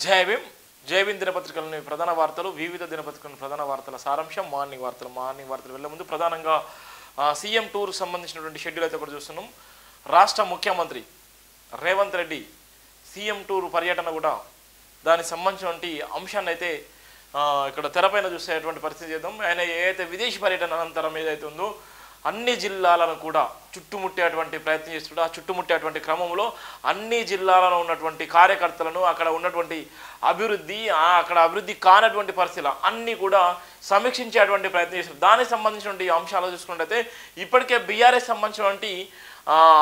జై భీమ్ జై భీమ్ దినపత్రికలోని ప్రధాన వార్తలు వివిధ దినపత్రికలోని ప్రధాన వార్తల సారాంశం మార్నింగ్ వార్తలు వెళ్ళే ముందు ప్రధానంగా సీఎం టూర్ సంబంధించినటువంటి షెడ్యూల్ అయితే కూడా చూస్తున్నాం. రాష్ట్ర ముఖ్యమంత్రి రేవంత్ రెడ్డి సీఎం టూర్ పర్యటన కూడా దానికి సంబంధించినటువంటి అంశాన్ని అయితే ఇక్కడ తెరపైన చూసేటువంటి పరిస్థితి చేద్దాం. ఆయన ఏదైతే విదేశీ పర్యటన అనంతరం ఏదైతే ఉందో అన్ని జిల్లాలను కూడా చుట్టుముట్టేటువంటి ప్రయత్నం చేస్తున్నాడు. ఆ చుట్టుముట్టేటువంటి క్రమంలో అన్ని జిల్లాలలో ఉన్నటువంటి కార్యకర్తలను అక్కడ ఉన్నటువంటి అక్కడ అభివృద్ధి కానటువంటి పరిస్థితులు అన్నీ కూడా సమీక్షించేటువంటి ప్రయత్నం చేస్తున్నారు. దానికి సంబంధించినటువంటి అంశాలు చూసుకున్నట్టయితే ఇప్పటికే బీఆర్ఎస్ సంబంధించినటువంటి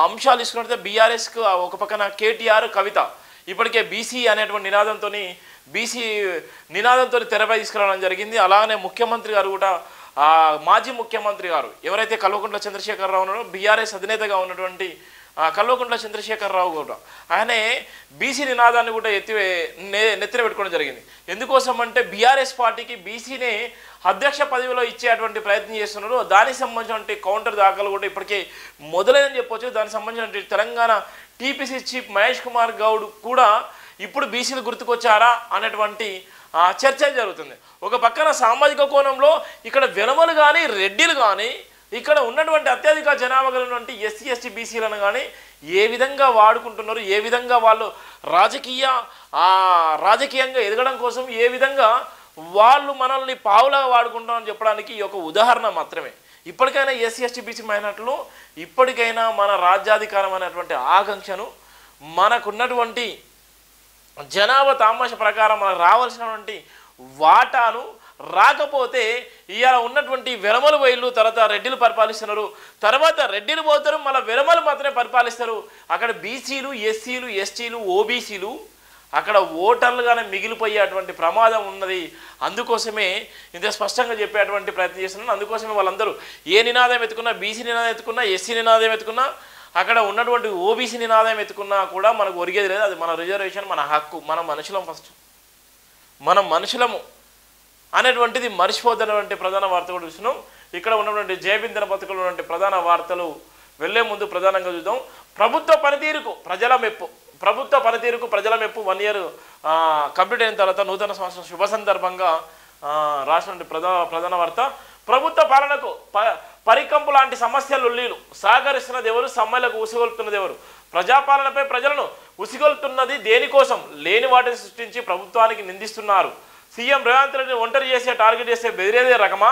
అంశాలు తీసుకున్నట్టయితే బీఆర్ఎస్కు ఒక పక్కన కేటీఆర్ కవిత ఇప్పటికే బీసీ అనేటువంటి నినాదంతో తెరపై తీసుకురావడం జరిగింది. అలానే ముఖ్యమంత్రి గారు కూడా మాజీ ముఖ్యమంత్రి గారు ఎవరైతే కల్వకుంట్ల చంద్రశేఖరరావు ఉన్నారో బీఆర్ఎస్ అధినేతగా ఉన్నటువంటి కల్వకుంట్ల చంద్రశేఖరరావు కూడా ఆయనే బీసీ నినాదాన్ని కూడా నెత్తిన పెట్టుకోవడం జరిగింది. ఎందుకోసం అంటే బీఆర్ఎస్ పార్టీకి బీసీనే అధ్యక్ష పదవిలో ఇచ్చేటువంటి ప్రయత్నం చేస్తున్నారు. దానికి సంబంధించిన కౌంటర్ దాఖలు కూడా ఇప్పటికే మొదలైనని చెప్పొచ్చు. దానికి సంబంధించిన తెలంగాణ టీపీసీ చీఫ్ మహేష్ కుమార్ గౌడ్ కూడా ఇప్పుడు బీసీలు గుర్తుకొచ్చారా అనేటువంటి చర్చ జరుగుతుంది. ఒక పక్కన సామాజిక కోణంలో ఇక్కడ వెలమలు కానీ రెడ్డిలు కానీ ఇక్కడ ఉన్నటువంటి అత్యధిక జనాభా కలిగినటువంటి ఎస్సీ ఎస్టీ బీసీలను కానీ ఏ విధంగా వాడుకుంటున్నారు, ఏ విధంగా వాళ్ళు రాజకీయంగా ఎదగడం కోసం ఏ విధంగా వాళ్ళు మనల్ని పావులాగా వాడుకుంటామని చెప్పడానికి ఈ యొక్క ఉదాహరణ మాత్రమే. ఇప్పటికైనా ఎస్సీ ఎస్టీ బీసీ మైనార్టీలు ఇప్పటికైనా మన రాజ్యాధికారం అనేటువంటి ఆకాంక్షను మనకున్నటువంటి జనాభా తామాష ప్రకారం మనకు రావాల్సినటువంటి వాటాను రాకపోతే ఇవాళ ఉన్నటువంటి వెలమలు వైళ్ళు తర్వాత రెడ్డిలు పరిపాలిస్తున్నారు, తర్వాత రెడ్డిలు పోతారు, మళ్ళీ వెలమలు మాత్రమే పరిపాలిస్తారు. అక్కడ బీసీలు ఎస్సీలు ఎస్టీలు ఓబీసీలు అక్కడ ఓటర్లుగానే మిగిలిపోయేటువంటి ప్రమాదం ఉన్నది. అందుకోసమే ఇంత స్పష్టంగా చెప్పేటువంటి ప్రయత్నం చేస్తున్నాను. అందుకోసమే వాళ్ళందరూ ఏ నినాదం ఎత్తుకున్నా, బీసీ నినాదం ఎత్తుకున్నా, ఎస్సీ నినాదం ఎత్తుకున్నా, అక్కడ ఉన్నటువంటి ఓబీసీ నినాదం ఎత్తుకున్నా కూడా మనకు ఒరిగేది లేదు. అది మన రిజర్వేషన్, మన హక్కు, మనం మనుషులం, ఫస్ట్ మనం మనుషులము అనేటువంటిది మర్చిపోతున్నటువంటి ప్రధాన వార్త కూడా చూస్తున్నాం. ఇక్కడ ఉన్నటువంటి జయభీమ్ దినపత్రికలో ఉన్నటువంటి ప్రధాన వార్తలు వెళ్లే ముందు ప్రధానంగా చూద్దాం. ప్రభుత్వ పనితీరుకు ప్రజల మెప్పు 1 year కంప్లీట్ అయిన తర్వాత నూతన సంవత్సరం శుభ సందర్భంగా రాష్ట్ర ప్రధాన వార్త. ప్రభుత్వ పాలనకు పరికంపు లాంటి సమస్యలు లీలు సహకరిస్తున్నది ఎవరు, సమ్మెలకు ఉసిగొల్పుతున్నది ఎవరు, ప్రజాపాలనపై ప్రజలను ఉసిగొల్పుతున్నది దేనికోసం, లేని వాటిని సృష్టించి ప్రభుత్వానికి నిందిస్తున్నారు. సీఎం రేవంత్ రెడ్డి ఒంటరి చేసే టార్గెట్ చేసే బెదిరేదే రకమా?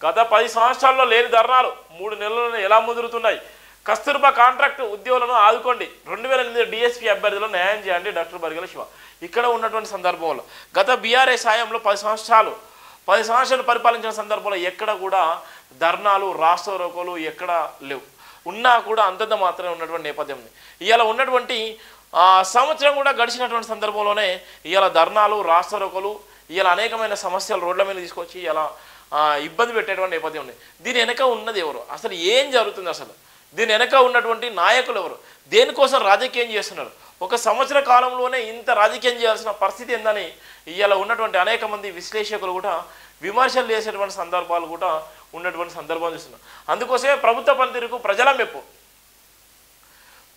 గత 10 సంవత్సరాల్లో లేని ధర్నాలు 3 నెలలను ఎలా ముదురుతున్నాయి? కస్తూర్బా కాంట్రాక్టు ఉద్యోగులను ఆదుకోండి, 2008 డిఎస్పీ అభ్యర్థులను న్యాయం చేయండి డాక్టర్ బరిగెల శివ. ఇక్కడ ఉన్నటువంటి సందర్భంలో గత బీఆర్ఎస్ హయాంలో 10 సంవత్సరాలు పరిపాలించిన సందర్భంలో ఎక్కడ కూడా ధర్నాలు రాష్ట్ర రోకోలు ఎక్కడ లేవు. ఉన్నా కూడా అంతంత మాత్రమే ఉన్నటువంటి నేపథ్యం ఉంది. ఇవాళ ఉన్నటువంటి సంవత్సరం కూడా గడిచినటువంటి సందర్భంలోనే ఇవాళ ధర్నాలు రాష్ట్ర రోకోలు ఇవాళ అనేకమైన సమస్యలు రోడ్ల మీద తీసుకొచ్చి ఇలా ఇబ్బంది పెట్టేటువంటి నేపథ్యం ఉంది. దీని వెనక ఉన్నది ఎవరు, అసలు ఏం జరుగుతుంది, అసలు దీని వెనక ఉన్నటువంటి నాయకులు ఎవరు, దేనికోసం రాజకీయం చేస్తున్నారు, ఒక సంవత్సర కాలంలోనే ఇంత రాజకీయం చేయాల్సిన పరిస్థితి ఏందని ఇవాళ ఉన్నటువంటి అనేక మంది విశ్లేషకులు కూడా విమర్శలు చేసేటువంటి సందర్భాలు కూడా ఉన్నటువంటి సందర్భం చూస్తున్నారు. అందుకోసమే ప్రభుత్వ పనితీరుకు ప్రజల మెప్పు.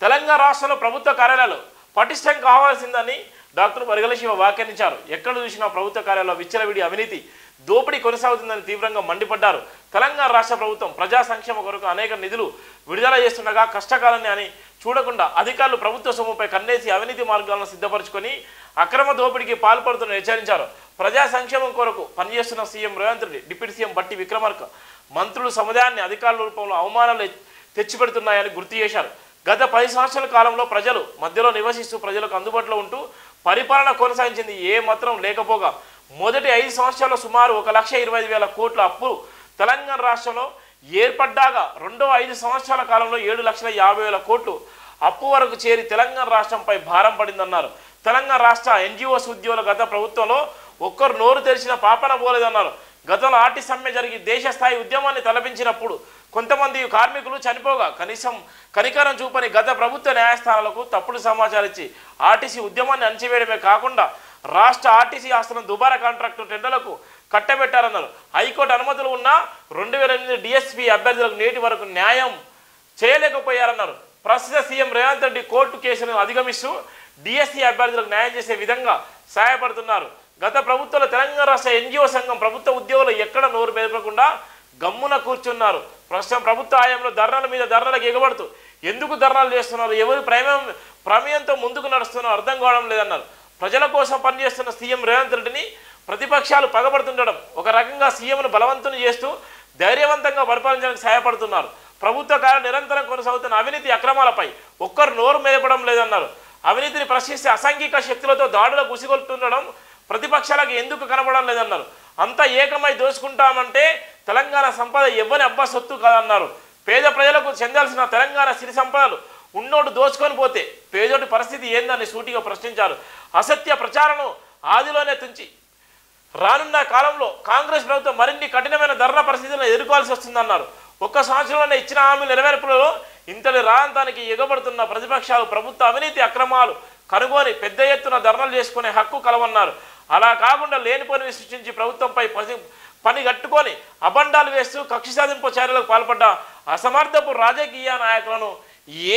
తెలంగాణ రాష్ట్రంలో ప్రభుత్వ కార్యాలయాలు పటిష్టం కావాల్సిందని డాక్టర్ బరిగెల శివ వ్యాఖ్యానించారు. ఎక్కడ చూసినా ప్రభుత్వ కార్యాలయంలో విచ్చలవిడి అవినీతి దోపిడీ కొనసాగుతుందని తీవ్రంగా మండిపడ్డారు. తెలంగాణ రాష్ట్ర ప్రభుత్వం ప్రజా సంక్షేమ కొరకు అనేక నిధులు విడుదల చేస్తుండగా కష్టకాలాన్ని అని చూడకుండా అధికారులు ప్రభుత్వ సొమ్ముపై కన్నేసి అవినీతి మార్గాలను సిద్ధపరచుకొని అక్రమ దోపిడీకి పాల్పడుతున్న హెచ్చరించారు. ప్రజా సంక్షేమం కొరకు పనిచేస్తున్న CM Revanth Reddy, deputy CM బట్టి విక్రమార్క మంత్రులు సముదాయాన్ని అధికారుల రూపంలో అవమానాలు తెచ్చిపెడుతున్నాయని గుర్తు చేశారు. గత 10 సంవత్సరాల కాలంలో ప్రజలు మధ్యలో నివసిస్తూ ప్రజలకు అందుబాటులో ఉంటూ పరిపాలన కొనసాగించింది ఏ మాత్రం లేకపోగా మొదటి 5 సంవత్సరాల్లో సుమారు 1,25,000 కోట్ల అప్పు తెలంగాణ రాష్ట్రంలో ఏర్పడ్డాక రెండో 5 సంవత్సరాల కాలంలో 7,50,000 కోట్లు అప్పు వరకు చేరి తెలంగాణ రాష్ట్రంపై భారం పడిందన్నారు. తెలంగాణ రాష్ట్ర ఎన్జిఓస్ ఉద్యోగుల గత ప్రభుత్వంలో ఒక్కరు నోరు తెరిచిన పాపన పోలేదన్నారు. గతంలో ఆర్టీసీ సమ్మె జరిగి దేశ స్థాయి ఉద్యమాన్ని తలపించినప్పుడు కొంతమంది కార్మికులు చనిపోగా కనీసం కనికరం చూపని గత ప్రభుత్వ న్యాయస్థానాలకు తప్పుడు సమాచారం ఇచ్చి ఆర్టీసీ ఉద్యమాన్ని అణచివేయడమే కాకుండా రాష్ట్ర ఆర్టీసీ ఆస్తులను దుబారా కాంట్రాక్టు టెండర్లకు కట్టబెట్టారన్నారు. హైకోర్టు అనుమతులు ఉన్న 2008 డిఎస్పీ అభ్యర్థులకు నేటి వరకు న్యాయం చేయలేకపోయారన్నారు. ప్రస్తుత సీఎం రేవంత్ రెడ్డి కోర్టు కేసులను అధిగమిస్తూ డిఎస్సీ అభ్యర్థులకు న్యాయం చేసే విధంగా సహాయపడుతున్నారు. గత ప్రభుత్వంలో తెలంగాణ రాష్ట్ర ఎన్జిఓ సంఘం ప్రభుత్వ ఉద్యోగులు ఎక్కడ నోరు మెదపకుండా గమ్మున కూర్చున్నారు. ప్రస్తుతం ప్రభుత్వ హయాంలో ధర్నాల మీద ధర్నాలకు ఎగబడుతూ ఎందుకు ధర్నాలు చేస్తున్నారు, ఎవరి ప్రమేయంతో ముందుకు నడుస్తున్నారో అర్థం కావడం లేదన్నారు. ప్రజల కోసం పనిచేస్తున్న సీఎం రేవంత్ రెడ్డిని ప్రతిపక్షాలు పగబడుతుండడం, ఒక రకంగా సీఎంను బలవంతుని చేస్తూ ధైర్యవంతంగా పరిపాలించడానికి సహాయపడుతున్నారు. ప్రభుత్వ కార్యాలయం నిరంతరం కొనసాగుతున్న అవినీతి అక్రమాలపై ఒక్కరు నోరు మెదపడం లేదన్నారు. అవినీతిని ప్రశ్నిస్తే అసాంఘిక శక్తులతో దాడులకు ఉసిగొల్తుండడం ప్రతిపక్షాలకు ఎందుకు కనబడడం లేదన్నారు. అంతా ఏకమై దోచుకుంటామంటే తెలంగాణ సంపద ఎవరి అబ్బా సొత్తు కాదన్నారు. పేద ప్రజలకు చెందాల్సిన తెలంగాణ సిరి సంపదలు ఉన్నోడు దోచుకొని పోతే పేదోటి పరిస్థితి ఏందని సూటిగా ప్రశ్నించారు. అసత్య ప్రచారణను ఆదిలోనే తుంచి రానున్న కాలంలో కాంగ్రెస్ ప్రభుత్వం మరిన్ని కఠినమైన ధరల పరిస్థితులను ఎదుర్కోవాల్సి వస్తుందన్నారు. ఒక్క సంవత్సరంలోనే ఇచ్చిన హామీల నెరవేర్పులలో ఇంతటి రాంతానికి ఎగబడుతున్న ప్రతిపక్షాలు ప్రభుత్వ అవినీతి అక్రమాలు కనుగొని పెద్ద ఎత్తున ధర్నాలు చేసుకునే హక్కు కలవన్నారు. అలా కాకుండా లేనిపోని సృష్టించి ప్రభుత్వంపై పని కట్టుకొని అబండాలు వేస్తూ కక్ష సాధింపు చర్యలకు పాల్పడ్డ అసమర్థపు రాజకీయ నాయకులను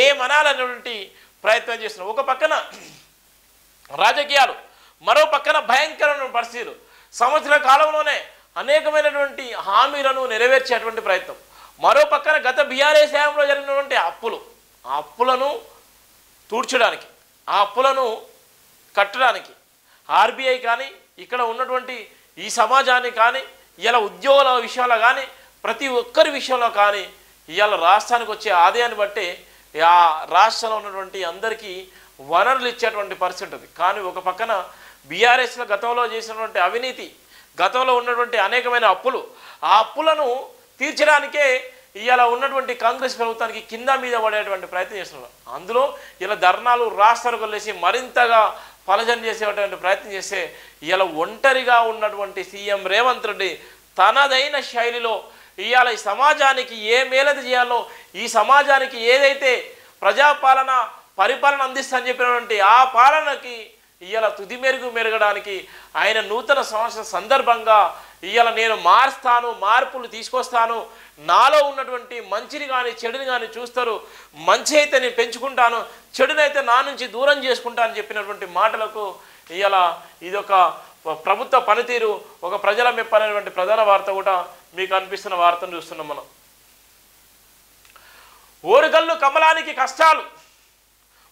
ఏమనాలనేటువంటి ప్రయత్నం చేస్తున్నారు. ఒక పక్కన రాజకీయాలు, మరో పక్కన భయంకరమైన పరిస్థితులు. సంవత్సర కాలంలోనే అనేకమైనటువంటి హామీలను నెరవేర్చేటువంటి ప్రయత్నం. మరో పక్కన గత బీఆర్ఎస్ హయాంలో జరిగినటువంటి ఆ అప్పులను తూడ్చడానికి, ఆ అప్పులను కట్టడానికి ఆర్బీఐ కానీ ఇక్కడ ఉన్నటువంటి ఈ సమాజాన్ని కానీ ఇలా ఉద్యోగుల విషయంలో కానీ ప్రతి ఒక్కరి విషయంలో కానీ ఇవాళ రాష్ట్రానికి వచ్చే ఆదాయాన్ని బట్టి ఆ రాష్ట్రంలో ఉన్నటువంటి అందరికీ వనరులు ఇచ్చేటువంటి పరిస్థితి ఉంటుంది. కానీ ఒక పక్కన బీఆర్ఎస్లో గతంలో చేసినటువంటి అవినీతి, గతంలో ఉన్నటువంటి అనేకమైన అప్పులు, ఆ అప్పులను తీర్చడానికే ఇవాళ ఉన్నటువంటి కాంగ్రెస్ ప్రభుత్వానికి కింద మీద పడేటువంటి ప్రయత్నం చేస్తున్నారు. అందులో ఇలా ధర్నాలు రాష్ట్రాలకు లేసి మరింతగా పలజన చేసేటువంటి ప్రయత్నం చేస్తే ఇవాళ ఒంటరిగా ఉన్నటువంటి సీఎం రేవంత్ రెడ్డి తనదైన శైలిలో ఇవాళ ఈ సమాజానికి ఏ మేలది చేయాలో, ఈ సమాజానికి ఏదైతే ప్రజాపాలన పరిపాలన అందిస్తానని చెప్పినటువంటి ఆ పాలనకి ఇవాళ తుది మెరగడానికి ఆయన నూతన సంవత్సర సందర్భంగా ఇవాళ నేను మారుస్తాను, మార్పులు తీసుకొస్తాను, నాలో ఉన్నటువంటి మంచిని కానీ చెడుని కానీ చూస్తారు, మంచి అయితే నేను పెంచుకుంటాను, చెడునైతే నా నుంచి దూరం చేసుకుంటానని చెప్పినటువంటి మాటలకు ఇవాళ ఇదొక ప్రభుత్వ పనితీరు, ఒక ప్రజల మెప్పనేటువంటి ప్రధాన వార్త కూడా మీకు అనిపిస్తున్న వార్తను చూస్తున్నాం మనం. ఓరుగల్లు కమలానికి కష్టాలు,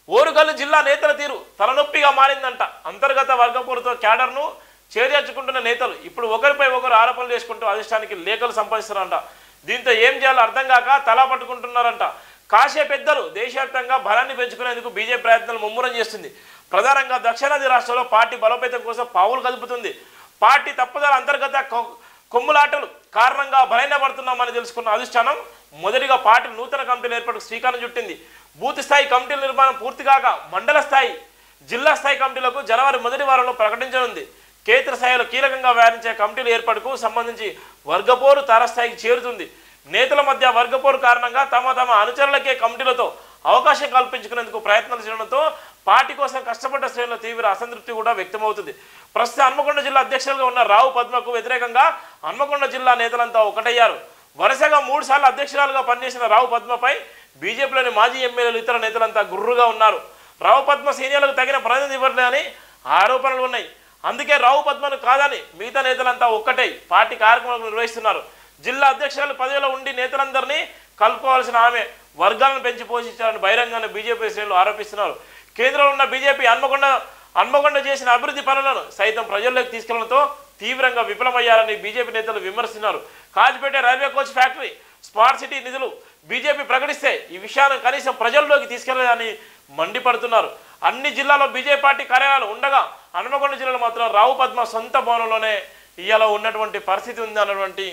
ఓరుగల్లు జిల్లా నేతల తీరు తలనొప్పిగా మారిందంట. అంతర్గత వర్గపోరుతో క్యాడర్ను చేర్చుకుంటున్న నేతలు ఇప్పుడు ఒకరిపై ఒకరు ఆరోపణలు చేసుకుంటూ అధిష్టానికి లేఖలు సంపాదిస్తున్నారంట. దీంతో ఏం చేయాలో అర్థం కాక తలా పట్టుకుంటున్నారంట. కాశే పెద్దలు దేశవ్యాప్తంగా బలాన్ని పెంచుకునేందుకు బీజేపీ ప్రయత్నాలు ముమ్మరం చేస్తుంది. ప్రధానంగా దక్షిణాది రాష్ట్రాల్లో పార్టీ బలోపేతం కోసం పావులు కదుపుతుంది. పార్టీ తప్పుదల అంతర్గత కొమ్ములాటలు కారణంగా బలహీనపడుతున్నామని తెలుసుకున్న అధిష్టానం మొదటిగా పార్టీ నూతన కమిటీలు ఏర్పాటుకు శ్రీకారం చుట్టింది. బూత్ స్థాయి కమిటీల నిర్మాణం పూర్తి కాగా మండల స్థాయి, జిల్లా స్థాయి కమిటీలకు జనవరి మొదటి వారంలో ప్రకటించనుంది. కేంద్ర స్థాయిలో కీలకంగా వ్యవహరించే కమిటీల ఏర్పాటుకు సంబంధించి వర్గపోరు తారస్థాయికి చేరుతుంది. నేతల మధ్య వర్గపోరు కారణంగా తమ అనుచరులకే కమిటీలతో అవకాశం కల్పించుకునేందుకు ప్రయత్నాలు చేయడంతో పార్టీ కోసం కష్టపడ్డ శ్రేణుల తీవ్ర అసంతృప్తి కూడా వ్యక్తమవుతుంది. ప్రస్తుతం హన్మకొండ జిల్లా అధ్యక్షులుగా ఉన్న రావు పద్మకు వ్యతిరేకంగా హన్మకొండ జిల్లా నేతలంతా ఒకటయ్యారు. వరుసగా 3 సార్లు అధ్యక్షురాలుగా పనిచేసిన రావు పద్మపై బీజేపీలోని మాజీ ఎమ్మెల్యేలు, ఇతర నేతలంతా గుర్రుగా ఉన్నారు. రావు పద్మ సీనియర్లకు తగిన ప్రాధాన్యత ఇవ్వలేదని ఆరోపణలు ఉన్నాయి. అందుకే రావు పద్మను కాదని మిగతా నేతలంతా ఒక్కటై పార్టీ కార్యక్రమాలు నిర్వహిస్తున్నారు. జిల్లా అధ్యక్షురాలు పదవిలో ఉండి నేతలందరినీ కలుపుకోవాల్సిన ఆమె వర్గాలను పెంచి పోషించాలని బహిరంగంగా బీజేపీ శ్రేణులు ఆరోపిస్తున్నారు. కేంద్రంలో ఉన్న బీజేపీ హన్మకొండ చేసిన అభివృద్ధి పనులను సైతం ప్రజల్లోకి తీసుకెళ్లడంతో తీవ్రంగా విఫలమయ్యారని బీజేపీ నేతలు విమర్శిస్తున్నారు. Kazipet railway coach factory, smart city నిధులు బీజేపీ ప్రకటిస్తే ఈ విషయాన్ని కనీసం ప్రజల్లోకి తీసుకెళ్లలేదని మండిపడుతున్నారు. అన్ని జిల్లాల్లో బీజేపీ పార్టీ కార్యాలయాలు ఉండగా హన్మకొండ జిల్లాలో మాత్రం రావు పద్మ సొంత భవనంలోనే ఇవాళ ఉన్నటువంటి పరిస్థితి ఉంది అన్నటువంటి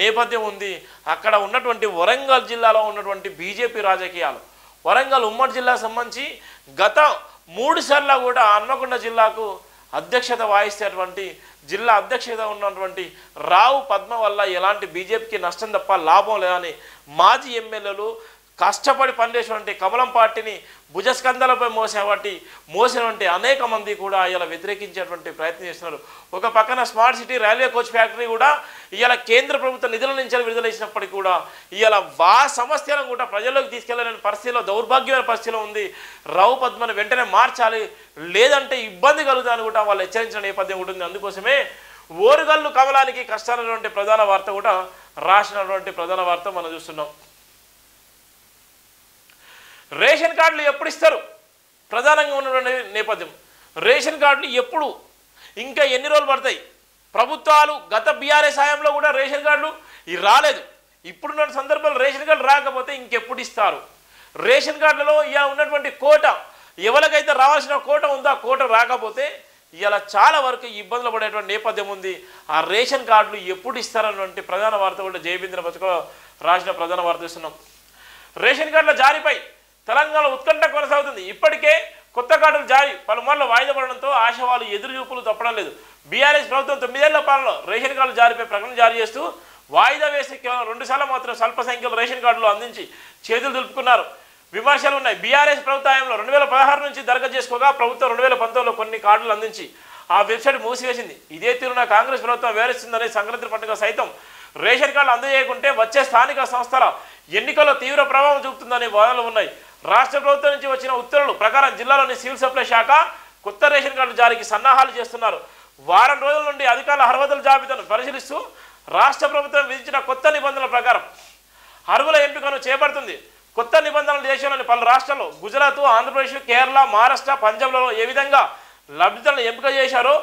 నేపథ్యం ఉంది. అక్కడ ఉన్నటువంటి వరంగల్ జిల్లాలో ఉన్నటువంటి బీజేపీ రాజకీయాలు, వరంగల్ ఉమ్మడి జిల్లాకు సంబంధించి గత 3 సార్లు కూడా హన్మకొండ జిల్లాకు అధ్యక్షత వహిస్తేటువంటి జిల్లా అధ్యక్షత ఉన్నటువంటి రావు పద్మ వల్ల ఎలాంటి బీజేపీకి నష్టం తప్ప లాభం లేదని మాజీ ఎమ్మెల్యేలు, కష్టపడి పనిచేసినటువంటి కమలం పార్టీని భుజస్కంధాలపై మోసినటువంటి అనేక మంది కూడా ఇలా వ్యతిరేకించేటువంటి ప్రయత్నం చేస్తున్నారు. ఒక పక్కన smart city railway coach factory కూడా ఇలా కేంద్ర ప్రభుత్వ నిధుల నుంచి విడుదల చేసినప్పటికీ కూడా ఇలా సమస్యలను కూడా ప్రజల్లోకి తీసుకెళ్లలేని పరిస్థితిలో, దౌర్భాగ్యమైన పరిస్థితిలో ఉంది. రావు పద్మను వెంటనే మార్చాలి, లేదంటే ఇబ్బంది కలుగుతుందని కూడా వాళ్ళు హెచ్చరించిన నేపథ్యం ఉంటుంది. అందుకోసమే ఓరుగల్లు కమలానికి కష్టాలటువంటి ప్రధాన వార్త కూడా రాసినటువంటి ప్రధాన వార్త మనం చూస్తున్నాం. రేషన్ కార్డులు ఎప్పుడు ఇస్తారు ప్రధానంగా ఉన్నటువంటి నేపథ్యం. రేషన్ కార్డులు ఎప్పుడు, ఇంకా ఎన్ని రోజులు పడతాయి? ప్రభుత్వాలు గత బీఆర్ఎస్ హయాంలో కూడా రేషన్ కార్డులు రాలేదు. ఇప్పుడున్న సందర్భంలో రేషన్ కార్డు రాకపోతే ఇంకెప్పుడు ఇస్తారు? రేషన్ కార్డులలో ఇలా ఉన్నటువంటి కోట, ఎవరికైతే రావాల్సిన కోట ఉందో ఆ కోట రాకపోతే ఇలా చాలా వరకు ఇబ్బందులు పడేటువంటి నేపథ్యం ఉంది. ఆ రేషన్ కార్డులు ఎప్పుడు ఇస్తారన్నటువంటి ప్రధాన వార్త కూడా జయబింద్ర పథకంలో రాసిన ప్రధాన వార్త ఇస్తున్నాం. రేషన్ కార్డుల జారీపై తెలంగాణ ఉత్కంఠ కొనసాగుతుంది. ఇప్పటికే కొత్త కార్డులు జారీ పలుమార్లు వాయిదా పడడంతో ఆశావాళ్ళు ఎదురుచూపులు తప్పడం లేదు. బీఆర్ఎస్ ప్రభుత్వం 9 ఏళ్ల పాలనలో రేషన్ కార్డుల జారీపై ప్రకటన జారీ చేస్తూ వాయిదా వేసి కేవలం 2 సార్లు మాత్రం స్వల్ప సంఖ్యలో రేషన్ కార్డులు అందించి చేతులు దులుపుకున్నారు. విమర్శలు ఉన్నాయి. బీఆర్ఎస్ ప్రభుత్వ హయాంలో 2016 నుంచి దరఖాస్తు చేసుకోగా ప్రభుత్వం 2019లో కొన్ని కార్డులు అందించి ఆ వెబ్సైట్ మూసివేసింది. ఇదే తీరున కాంగ్రెస్ ప్రభుత్వం వివరిస్తుందని సంక్రాంతి పండుగ సైతం రేషన్ కార్డులు అందజేయకుంటే వచ్చే స్థానిక సంస్థల ఎన్నికల్లో తీవ్ర ప్రభావం చూపుతుందని వాదనలు ఉన్నాయి. రాష్ట్ర ప్రభుత్వం నుంచి వచ్చిన ఉత్తర్వుల ప్రకారం జిల్లాలోని సివిల్ సప్లై శాఖ కొత్త రేషన్ కార్డుల జారీకి సన్నాహాలు చేస్తున్నారు. వారం రోజుల నుండి అధికారుల అర్హతల జాబితాను పరిశీలిస్తూ రాష్ట్ర ప్రభుత్వం విధించిన కొత్త నిబంధనల ప్రకారం అర్హుల ఎంపికను చేపడుతుంది. కొత్త నిబంధనలు దేశంలోని పలు రాష్ట్రాల్లో గుజరాత్, ఆంధ్రప్రదేశ్, కేరళ, మహారాష్ట్ర, పంజాబ్లలో ఏ విధంగా లబ్ధిదారులను ఎంపిక చేశారో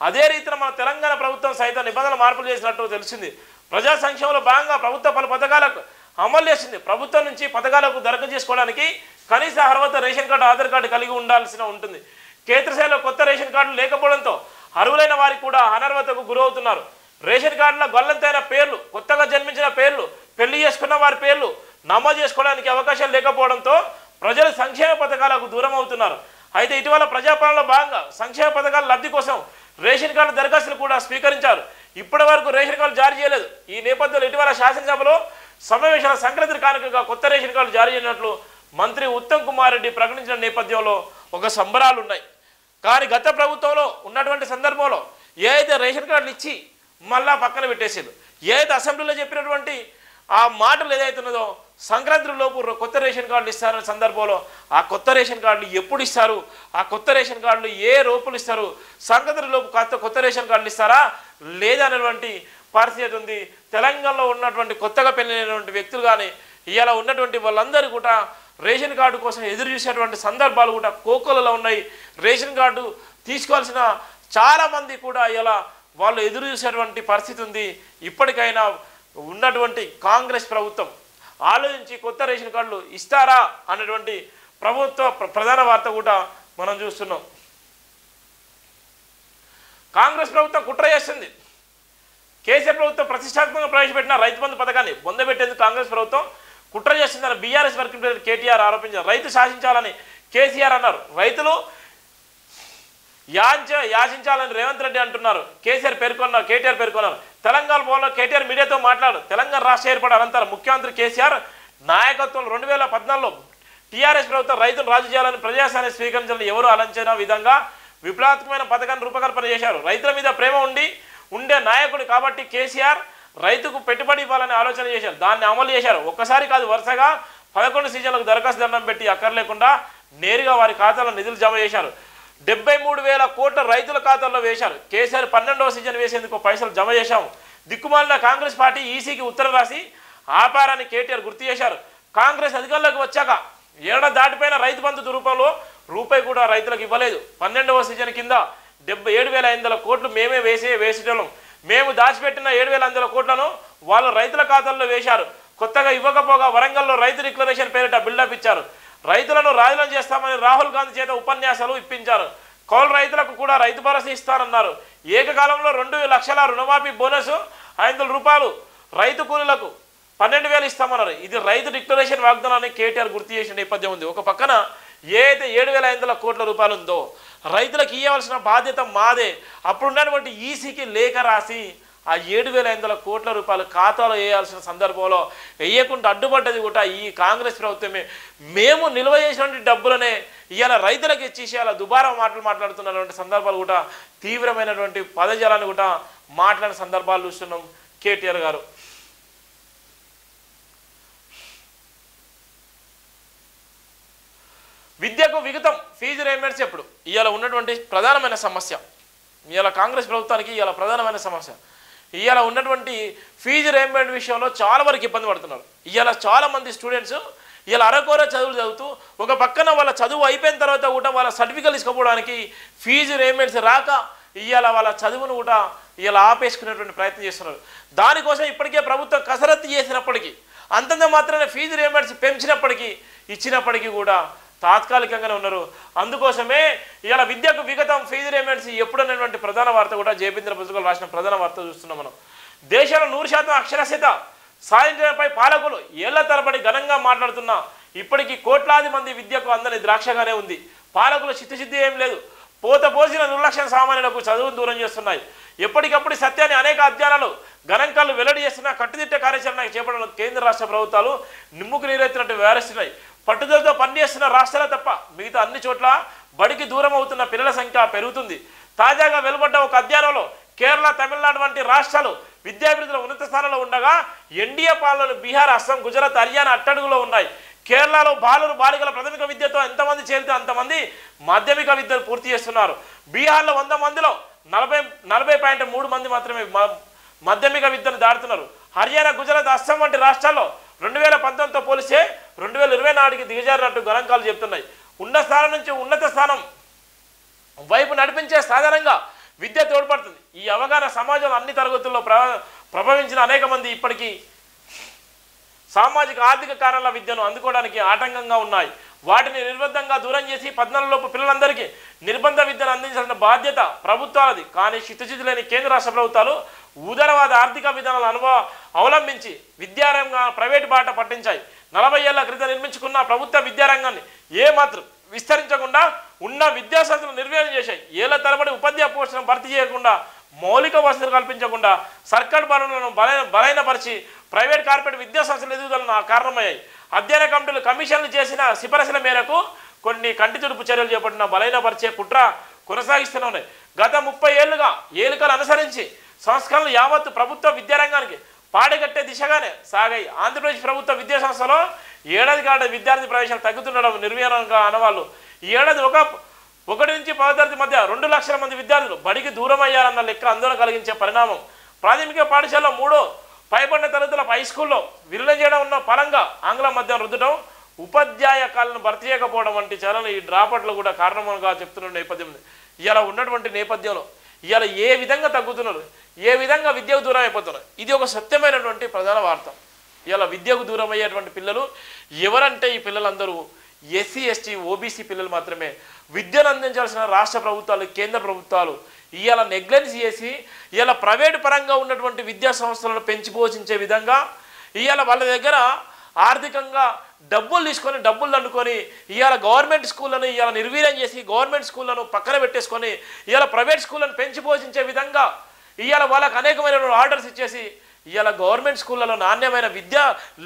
అదే రీతిలో మన తెలంగాణ ప్రభుత్వం సైతం నిబంధనలు మార్పులు చేసినట్టు తెలిసింది. ప్రజా సంక్షేమంలో భాగంగా ప్రభుత్వం పలు పథకాలకు అమలు చేసింది. ప్రభుత్వం నుంచి పథకాలకు దరఖాస్తు చేసుకోవడానికి కనీస అర్హత రేషన్ కార్డు, ఆధార్ కార్డు కలిగి ఉండాల్సిన ఉంటుంది. క్షేత్రస్థాయిలో కొత్త రేషన్ కార్డులు లేకపోవడంతో అర్హులైన వారికి కూడా అనర్హతకు గురవుతున్నారు. రేషన్ కార్డుల గల్లంతైన పేర్లు, కొత్తగా జన్మించిన పేర్లు, పెళ్లి చేసుకున్న వారి పేర్లు నమోదు చేసుకోవడానికి అవకాశాలు లేకపోవడంతో ప్రజలు సంక్షేమ పథకాలకు దూరం అవుతున్నారు. అయితే ఇటీవల ప్రజాపాలనలో భాగంగా సంక్షేమ పథకాల లబ్ధి కోసం రేషన్ కార్డు దరఖాస్తులు కూడా స్వీకరించారు. ఇప్పటి వరకు రేషన్ కార్డు జారీ చేయలేదు. ఈ నేపథ్యంలో ఇటీవల శాసనసభలో సమావేశాల సంక్రాంతి కానుకగా కొత్త రేషన్ కార్డు జారీ చేయనట్లు మంత్రి ఉత్తమ్ కుమార్ రెడ్డి ప్రకటించిన నేపథ్యంలో ఒక సంబరాలు ఉన్నాయి. కానీ గత ప్రభుత్వంలో ఉన్నటువంటి సందర్భంలో ఏదైతే రేషన్ కార్డులు ఇచ్చి మళ్ళా పక్కన పెట్టేసారు, ఏదైతే అసెంబ్లీలో చెప్పినటువంటి ఆ మాటలు ఏదైతే ఉన్నదో సంక్రాంతి లోపు కొత్త రేషన్ కార్డులు ఇస్తారనే సందర్భంలో ఆ కొత్త రేషన్ కార్డులు ఎప్పుడు ఇస్తారు, ఆ కొత్త రేషన్ కార్డులు ఏ రూపులు ఇస్తారు, సంక్రాంతి లోపు కొత్త రేషన్ కార్డులు ఇస్తారా లేదా అనేటువంటి పరిస్థితి ఉంది. తెలంగాణలో ఉన్నటువంటి కొత్తగా పెళ్ళైనటువంటి వ్యక్తులు కానీ ఇలా ఉన్నటువంటి వాళ్ళందరూ కూడా రేషన్ కార్డు కోసం ఎదురు చూసేటువంటి సందర్భాలు కూడా కోకోలలో ఉన్నాయి. రేషన్ కార్డు తీసుకోవాల్సిన చాలామంది కూడా ఇలా వాళ్ళు ఎదురు చూసేటువంటి పరిస్థితి ఉంది. ఇప్పటికైనా ఉన్నటువంటి కాంగ్రెస్ ప్రభుత్వం ఆలోచించి కొత్త రేషన్ కార్డులు ఇస్తారా అనేటువంటి ప్రభుత్వ ప్రధాన వార్త కూడా మనం చూస్తున్నాం. కాంగ్రెస్ ప్రభుత్వం కుట్ర చేస్తుంది. కేసీఆర్ ప్రభుత్వం ప్రతిష్టాత్మకంగా ప్రవేశపెట్టిన రైతు బంధు పథకాన్ని బొందబెట్టేందుకు కాంగ్రెస్ ప్రభుత్వం కుట్ర చేస్తుందని బీఆర్ఎస్ వర్కింగ్ ప్రెసిడెంట్ కేటీఆర్ ఆరోపించారు. రైతు శాసించాలని కేసీఆర్ అన్నారు. రైతులు యాచించాలని రేవంత్ రెడ్డి అంటున్నారు. కేటీఆర్ పేర్కొన్నారు. తెలంగాణ భవన్లో కేటీఆర్ మీడియాతో మాట్లాడు. తెలంగాణ రాష్ట్ర ఏర్పాటు అనంతరం ముఖ్యమంత్రి కేసీఆర్ నాయకత్వం 2014లో టీఆర్ఎస్ ప్రభుత్వం రైతులు రాజు చేయాలని ప్రజాస్వామ్యాన్ని స్వీకరించాలని ఎవరు ఆలోచించిన విధంగా విప్లవాత్మకమైన పథకాన్ని రూపకల్పన చేశారు. రైతుల మీద ప్రేమ ఉండే నాయకుడు కాబట్టి కేసీఆర్ రైతుకు పెట్టుబడి ఇవ్వాలని ఆలోచన చేశారు. దాన్ని అమలు చేశారు. ఒక్కసారి కాదు, వరుసగా 11 సీజన్లకు దరఖాస్తు దండం పెట్టి అక్కర్లేకుండా నేరుగా వారి ఖాతాలో నిధులు జమ చేశారు. 73,000 కోట్ల రైతుల ఖాతాల్లో వేశారు. కేసీఆర్ 12వ సీజన్ వేసేందుకు పైసలు జమ చేశాము. దిక్కుమాలిన కాంగ్రెస్ పార్టీ ఈసీకి ఉత్తరం రాసి ఆపారని కేటీఆర్ గుర్తు చేశారు. కాంగ్రెస్ అధికారంలోకి వచ్చాక ఏడాది దాటిపోయిన రైతు బంధు రూపంలో రూపాయి కూడా రైతులకు ఇవ్వలేదు. 12వ సీజన్ కింద 77,500 కోట్లు మేమే వేసేటోళ్ళం. మేము దాచిపెట్టిన 7,500 కోట్లను వాళ్ళు రైతుల ఖాతాల్లో వేశారు. కొత్తగా ఇవ్వకపోగా వరంగల్లో రైతు డిక్లరేషన్ పేరిట బిల్డప్ ఇచ్చారు. రైతులను రాజులను చేస్తామని రాహుల్ గాంధీ చేత ఉపన్యాసాలు ఇప్పించారు. కౌలు రైతులకు కూడా రైతు భరోసా ఇస్తారన్నారు. ఏకకాలంలో 2 లక్షల రుణమాఫీ బోనస్, 500 రూపాయలు రైతు కూలీలకు 12,000 ఇస్తామన్నారు. ఇది రైతు డిక్లరేషన్ వాగ్దానాన్ని కేటీఆర్ గుర్తు చేసిన నేపథ్యం ఉంది. ఒక పక్కన ఏదైతే 7,500 కోట్ల రూపాయలు ఉందో రైతులకు ఇవ్వాల్సిన బాధ్యత మాదే. అప్పుడున్నటువంటి ఈసీకి లేఖ రాసి ఆ 7,500 కోట్ల రూపాయలు ఖాతాలో వేయాల్సిన సందర్భంలో వేయకుండా అడ్డుపడ్డది కూడా ఈ కాంగ్రెస్ ప్రభుత్వమే. మేము నిల్వ చేసినటువంటి డబ్బులనే ఇవాళ రైతులకు ఇచ్చేసి అలా దుబారా మాట్లాడుతున్నటువంటి సందర్భాలు కూడా తీవ్రమైనటువంటి పదజాలాన్ని కూడా మాట్లాడిన సందర్భాలు చూస్తున్నాం కేటీఆర్ గారు. విద్యకు విగతం ఫీజు రీయింబర్స్మెంట్స్ ఎప్పుడు ఇవాళ ఉన్నటువంటి ప్రధానమైన సమస్య, ఇవాళ కాంగ్రెస్ ప్రభుత్వానికి ఇవాళ ప్రధానమైన సమస్య ఇవాళ ఉన్నటువంటి ఫీజు రీయింబర్స్మెంట్ విషయంలో చాలా వరకు ఇబ్బంది పడుతున్నారు. ఇవాళ చాలామంది స్టూడెంట్స్ ఇలా అరకొర చదువులు చదువుతూ ఒక పక్కన వాళ్ళ చదువు అయిపోయిన తర్వాత కూడా వాళ్ళ సర్టిఫికెట్ తీసుకోవడానికి ఫీజు రీయింబర్స్మెంట్స్ రాక ఇవాళ వాళ్ళ చదువును కూడా ఇలా ఆపేసుకునేటువంటి ప్రయత్నం చేస్తున్నారు. దానికోసం ఇప్పటికే ప్రభుత్వం కసరత్తు చేసినప్పటికీ అంతంత మాత్రమే ఫీజు రీయింబర్స్మెంట్స్ పెంచినప్పటికీ ఇచ్చినప్పటికీ కూడా తాత్కాలికంగానే ఉన్నారు. అందుకోసమే ఇలా విద్యకు విగతం ఫీజు రీయింబర్స్మెంట్స్ ఎప్పుడనేటువంటి ప్రధాన వార్త కూడా జేపీంద్ర పుస్తకాలు రాసిన ప్రధాన వార్త చూస్తున్నాం మనం. దేశంలో 100% అక్షరాస్యత సాధించడంపై పాలకులు ఏళ్ల తరబడి ఘనంగా మాట్లాడుతున్నా ఇప్పటికీ కోట్లాది మంది విద్యకు అందని ద్రాక్షగానే ఉంది. పాలకుల చిత్తశుద్ధి ఏం లేదు. పోసిన నిర్లక్ష్యం సామాన్యులకు చదువును దూరం చేస్తున్నాయి. ఎప్పటికప్పుడు సత్యాన్ని అనేక అధ్యయనాలు గణాంకాలు వెల్లడి చేస్తున్న కట్టుదిట్ట కార్యాచరణ చేపట్టడంలో కేంద్ర రాష్ట్ర ప్రభుత్వాలు నిమ్ముకు నీరెత్తినట్టు వ్యవహరిస్తున్నాయి. పట్టుదలతో పనిచేస్తున్న రాష్ట్రాలు తప్ప మిగతా అన్ని చోట్ల బడికి దూరం అవుతున్న పిల్లల సంఖ్య పెరుగుతుంది. తాజాగా వెలువడ్డ ఒక అధ్యయనంలో కేరళ, తమిళనాడు వంటి రాష్ట్రాలు విద్యాభివృద్ధిలో ఉన్నత స్థానంలో ఉండగా ఎన్డీఏ పాలనలు బీహార్, అస్సాం, గుజరాత్, హర్యానా అట్టడుగులో ఉన్నాయి. కేరళలో బాలికల ప్రాథమిక విద్యతో ఎంతమంది చేరితే అంతమంది మాధ్యమిక విద్యను పూర్తి చేస్తున్నారు. బీహార్లో 100 మందిలో 40.3 మంది మాత్రమే మాధ్యమిక విద్యను దాటుతున్నారు. హర్యానా, గుజరాత్, అస్సాం వంటి రాష్ట్రాల్లో 2019తో పోలిస్తే 2024కి దిగజారినట్టు గణాంకాలు చెప్తున్నాయి. ఉన్న స్థానం నుంచి ఉన్నత స్థానం వైపు నడిపించే సాధారణంగా విద్య తోడ్పడుతుంది. ఈ అవగాహన సమాజంలో అన్ని తరగతుల్లో ప్రభావించిన అనేక మంది ఇప్పటికీ సామాజిక ఆర్థిక కారణాల విద్యను అందుకోవడానికి ఆటంకంగా ఉన్నాయి. వాటిని నిర్బంధంగా దూరం చేసి 14 లోపు పిల్లలందరికీ నిర్బంధ విద్యను అందించాల్సిన బాధ్యత ప్రభుత్వాలది. కానీ చిత్తశుద్ధి లేని కేంద్ర రాష్ట్ర ప్రభుత్వాలు ఉదారవాద ఆర్థిక విధానాలు అవలంబించి విద్యారంగ ప్రైవేటు బాట పట్టించాయి. 40 ఏళ్ల క్రితం నిర్మించుకున్న ప్రభుత్వ విద్యారంగాన్ని ఏమాత్రం విస్తరించకుండా ఉన్న విద్యాసంస్థలు నిర్వహణ చేశాయి. ఏళ్ల తరబడి ఉపాధ్యాయ పోస్టులను భర్తీ చేయకుండా, మౌలిక వసతులు కల్పించకుండా సర్కారు పనులను బలహీనపరిచి ప్రైవేట్ కార్పొరేట్ విద్యాసంస్థలు ఎదుగుదలను కారణమయ్యాయి. అధ్యయన కమిటీలు కమిషన్లు చేసిన సిఫారసుల మేరకు కొన్ని కంటి తుడుపు చర్యలు చేపట్టిన బలహీనపరిచే కుట్ర కొనసాగిస్తూనే ఉన్నాయి. గత 30 ఏళ్లుగా ఏలికలు అనుసరించి సంస్కరణలు యావత్తు ప్రభుత్వ విద్యారంగానికి పాడగట్టే దిశగానే సాగాయి. ఆంధ్రప్రదేశ్ ప్రభుత్వ విద్యా సంస్థలో ఏడాది కాడ విద్యార్థి ప్రవేశాలు తగ్గుతుండడం నిర్వీర్యంగా అనవాళ్ళు. ఈ ఏడాది 1 నుంచి 10వ తరగతి మధ్య 2 లక్షల మంది విద్యార్థులు బడికి దూరం అయ్యారన్న లెక్క ఆందోళన కలిగించే పరిణామం. ప్రాథమిక పాఠశాలలో 3 పైబడిన తరగతుల హై స్కూల్లో విలీనం చేయడం ఉన్న పరంగా ఆంగ్లం మధ్య రుద్దడం, ఉపాధ్యాయ కాలను భర్తీ చేయకపోవడం వంటి చర్యలు ఈ డ్రాపట్లు కూడా కారణంగా చెప్తున్న నేపథ్యం ఇలా ఉన్నటువంటి నేపథ్యంలో ఇవాళ ఏ విధంగా తగ్గుతున్నారు, ఏ విధంగా విద్యకు దూరం అయిపోతున్నారు, ఇది ఒక సత్యమైనటువంటి ప్రధాన వార్త. ఇలా విద్యకు దూరం అయ్యేటువంటి పిల్లలు ఎవరంటే ఈ పిల్లలందరూ ఎస్సీ, ఎస్టీ, ఓబీసీ పిల్లలు మాత్రమే. విద్యను అందించాల్సిన రాష్ట్ర ప్రభుత్వాలు, కేంద్ర ప్రభుత్వాలు ఇవాళ నెగ్లెన్స్ చేసి ఇవాళ ప్రైవేటు పరంగా ఉన్నటువంటి విద్యా సంస్థలను పెంచి పోషించే విధంగా ఇవాళ వాళ్ళ దగ్గర ఆర్థికంగా డబ్బులు తీసుకొని డబ్బులు దండుకొని ఇవాళ గవర్నమెంట్ స్కూళ్ళను ఇవాళ నిర్వీర్యం చేసి గవర్నమెంట్ స్కూళ్ళను పక్కన పెట్టేసుకొని ఇవాళ ప్రైవేట్ స్కూళ్ళను పెంచి పోషించే విధంగా ఇవాళ వాళ్ళకు అనేకమైన ఆర్డర్స్ ఇచ్చేసి ఇవాళ గవర్నమెంట్ స్కూళ్ళలో నాణ్యమైన విద్య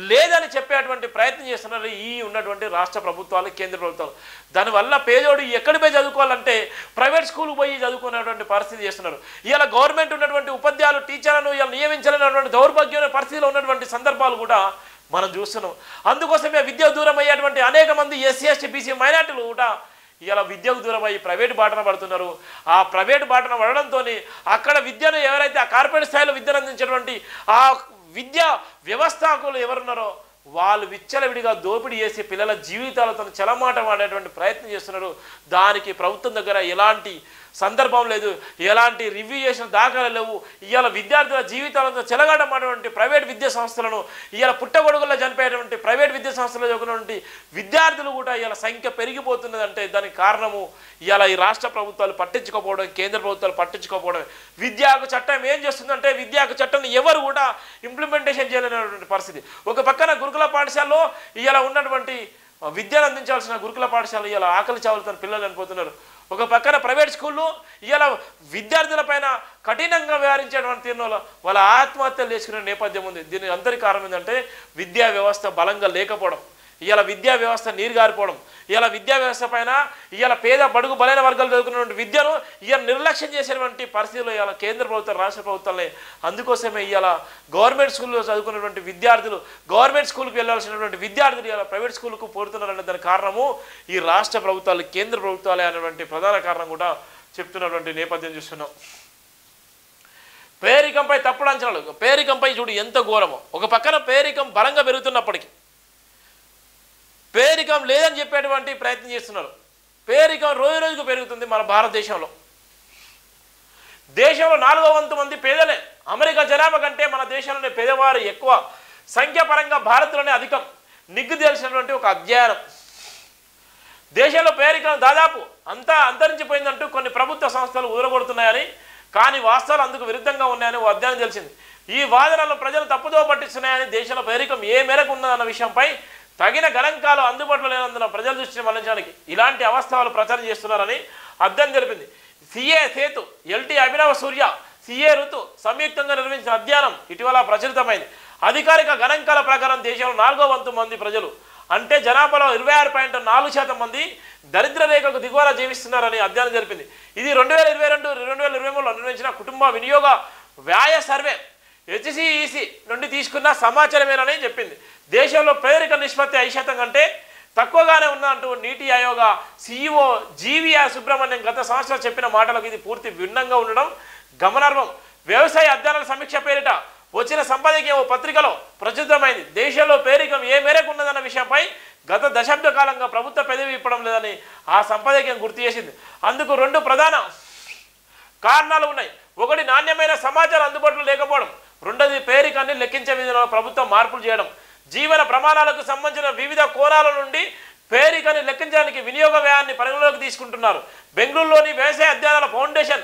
లేదని చెప్పేటువంటి ప్రయత్నం చేస్తున్నారు ఈ ఉన్నటువంటి రాష్ట్ర ప్రభుత్వాలు, కేంద్ర ప్రభుత్వాలు. దానివల్ల పేదోడు ఎక్కడి పోయి చదువుకోవాలంటే ప్రైవేట్ స్కూల్కి పోయి చదువుకునేటువంటి పరిస్థితి చేస్తున్నారు. ఇవాళ గవర్నమెంట్ ఉన్నటువంటి ఉపాధ్యాయులు, టీచర్లను ఇవాళ నియమించాలనేటువంటి దౌర్భాగ్యమైన పరిస్థితిలో ఉన్నటువంటి సందర్భాలు కూడా మనం చూస్తున్నాం. అందుకోసమే విద్య దూరం అయ్యేటువంటి అనేక మంది ఎస్సీ, ఎస్టీ, బీసీ మైనార్టీలు కూడా ఇలా విద్యకు దూరం అయ్యి ప్రైవేటు బాటన పడుతున్నారు. ఆ ప్రైవేటు బాటన పడడంతో అక్కడ విద్యను ఎవరైతే ఆ కార్పొరేట్ స్థాయిలో విద్యను అందించేటువంటి ఆ విద్యా వ్యవస్థాకులు ఎవరున్నారో వాళ్ళు విచ్చలవిడిగా దోపిడీ చేసి పిల్లల జీవితాలతో చెలమాట వాడేటువంటి ప్రయత్నం చేస్తున్నారు. దానికి ప్రభుత్వం దగ్గర ఎలాంటి సందర్భం లేదు, ఎలాంటి రివ్యూ చేసిన దాఖలు లేవు. ఇవాళ విద్యార్థుల జీవితాలతో చెలగాటమైనటువంటి ప్రైవేట్ విద్యా సంస్థలను ఇవాళ పుట్టగొడుగుల్లో చనిపోయేటువంటి ప్రైవేట్ విద్యా సంస్థలో చదువుకున్నటువంటి విద్యార్థులు కూడా ఇవాళ సంఖ్య పెరిగిపోతున్నదంటే దానికి కారణము ఇవాళ ఈ రాష్ట్ర ప్రభుత్వాలు పట్టించుకోకపోవడం, కేంద్ర ప్రభుత్వాలు పట్టించుకోకపోవడం. విద్యాకు చట్టం ఏం చేస్తుందంటే విద్యాకు చట్టం ఎవరు కూడా ఇంప్లిమెంటేషన్ చేయలేనటువంటి పరిస్థితి. ఒక పక్కన గురుకుల పాఠశాలలో ఇవాళ ఉన్నటువంటి విద్యను అందించాల్సిన గురుకుల పాఠశాల ఇలా ఆకలి చావులతో పిల్లలు చనిపోతున్నారు. ఒక పక్కన ప్రైవేట్ స్కూళ్ళు ఇలా విద్యార్థులపైన కఠినంగా వ్యవహరించేటువంటి తీరులో వాళ్ళ ఆత్మహత్యలు చేసుకునే నేపథ్యం ఉంది. దీని అందరి కారణం ఏంటంటే విద్యా వ్యవస్థ బలంగా లేకపోవడం, ఇవాళ విద్యా వ్యవస్థ నీరుగారిపోవడం, ఇవాళ విద్యా వ్యవస్థ పైన ఇవాళ పేద బడుగు బలైన వర్గాలు చదువుకున్నటువంటి విద్యను ఇవాళ నిర్లక్ష్యం చేసేటువంటి పరిస్థితుల్లో ఇవాళ కేంద్ర ప్రభుత్వం రాష్ట్ర ప్రభుత్వాలే. అందుకోసమే ఇవాళ గవర్నమెంట్ స్కూల్లో చదువుకున్నటువంటి విద్యార్థులు గవర్నమెంట్ స్కూల్కి వెళ్ళాల్సినటువంటి విద్యార్థులు ఇవాళ ప్రైవేట్ స్కూల్కు పోరుతున్నారనే దానికి కారణము ఈ రాష్ట్ర ప్రభుత్వాలు కేంద్ర ప్రభుత్వాలే అనేటువంటి ప్రధాన కారణం కూడా చెప్తున్నటువంటి నేపథ్యం చూస్తున్నాం. పేరికంపై తప్పుడు అంచనాలు, పేరికంపై చూడు ఎంత ఘోరమో. ఒక పక్కన పేరికం బలంగా పెరుగుతున్నప్పటికీ పేరికం లేదని చెప్పేటువంటి ప్రయత్నం చేస్తున్నారు. పేరికం రోజు రోజుకు పెరుగుతుంది మన భారతదేశంలో. దేశంలో 4వ వంతు మంది పేదలే. అమెరికా జనాభా కంటే మన దేశంలోనే పేదవారు ఎక్కువ, సంఖ్యాపరంగా భారత్లోనే అధికం. నిగ్గు తెలిసినటువంటి ఒక అధ్యయనం. దేశంలో పేరికం దాదాపు అంతా అంతరించిపోయిందంటూ కొన్ని ప్రభుత్వ సంస్థలు ఊరగొడుతున్నాయని, కానీ వాస్తవాలు అందుకు విరుద్ధంగా ఉన్నాయని ఓ అధ్యయనం తెలిసింది. ఈ వాదనలను ప్రజలు తప్పుదో పట్టిస్తున్నాయని, దేశంలో పేరికం ఏ మేరకు ఉన్నదన్న విషయంపై తగిన గణాంకాలు అందుబాటులో లేనందున ప్రజల దృష్టిని మళ్లించడానికి ఇలాంటి అవస్థలు ప్రచారం చేస్తున్నారని అధ్యయనం తెలిపింది. సిఏ సేతు, ఎల్టీ అభినవ సూర్య, సిఏ ఋతు సంయుక్తంగా నిర్వహించిన అధ్యయనం ఇటీవల ప్రచురితమైంది. అధికారిక గణాంకాల ప్రకారం దేశంలో 4వ వంతు మంది ప్రజలు అంటే జనాభాలో 26.4% మంది దరిద్ర రేఖకు దిగువన జీవిస్తున్నారని అధ్యయనం జరిపింది. ఇది 2022-2023లో నిర్వహించిన కుటుంబ వినియోగ వ్యయ సర్వే హెచ్సిఈసి నుండి తీసుకున్న సమాచారమేనని చెప్పింది. దేశంలో పేదరిక నిష్పత్తి 5% కంటే తక్కువగానే ఉన్నట్టు నీతి ఆయోగ సిఇఓ జీవీఆర్ సుబ్రహ్మణ్యం గత సంవత్సరం చెప్పిన మాటలకు ఇది పూర్తి భిన్నంగా ఉండడం గమనార్హం. వ్యవసాయ అధ్యయనాల సమీక్ష పేరిట వచ్చిన సంపాదకీయ ఓ పత్రికలో ప్రచురితమైంది. దేశంలో పేరికం ఏ మేరకు ఉన్నదన్న విషయంపై గత దశాబ్ద కాలంగా ప్రభుత్వ పెదవి ఇప్పడం లేదని ఆ సంపాదకీయం గుర్తు చేసింది. అందుకు 2 ప్రధాన కారణాలు ఉన్నాయి. ఒకటి, నాణ్యమైన సమాచారం అందుబాటులో లేకపోవడం. రెండోది, పేరికాన్ని లెక్కించే విధానంలో ప్రభుత్వం మార్పులు చేయడం. జీవన ప్రమాణాలకు సంబంధించిన వివిధ కోణాల నుండి పేరికని లెక్కించడానికి వినియోగ వ్యయాన్ని పరిగణలోకి తీసుకుంటున్నారు. బెంగళూరులోని వ్యవసాయ అధ్యయనాల ఫౌండేషన్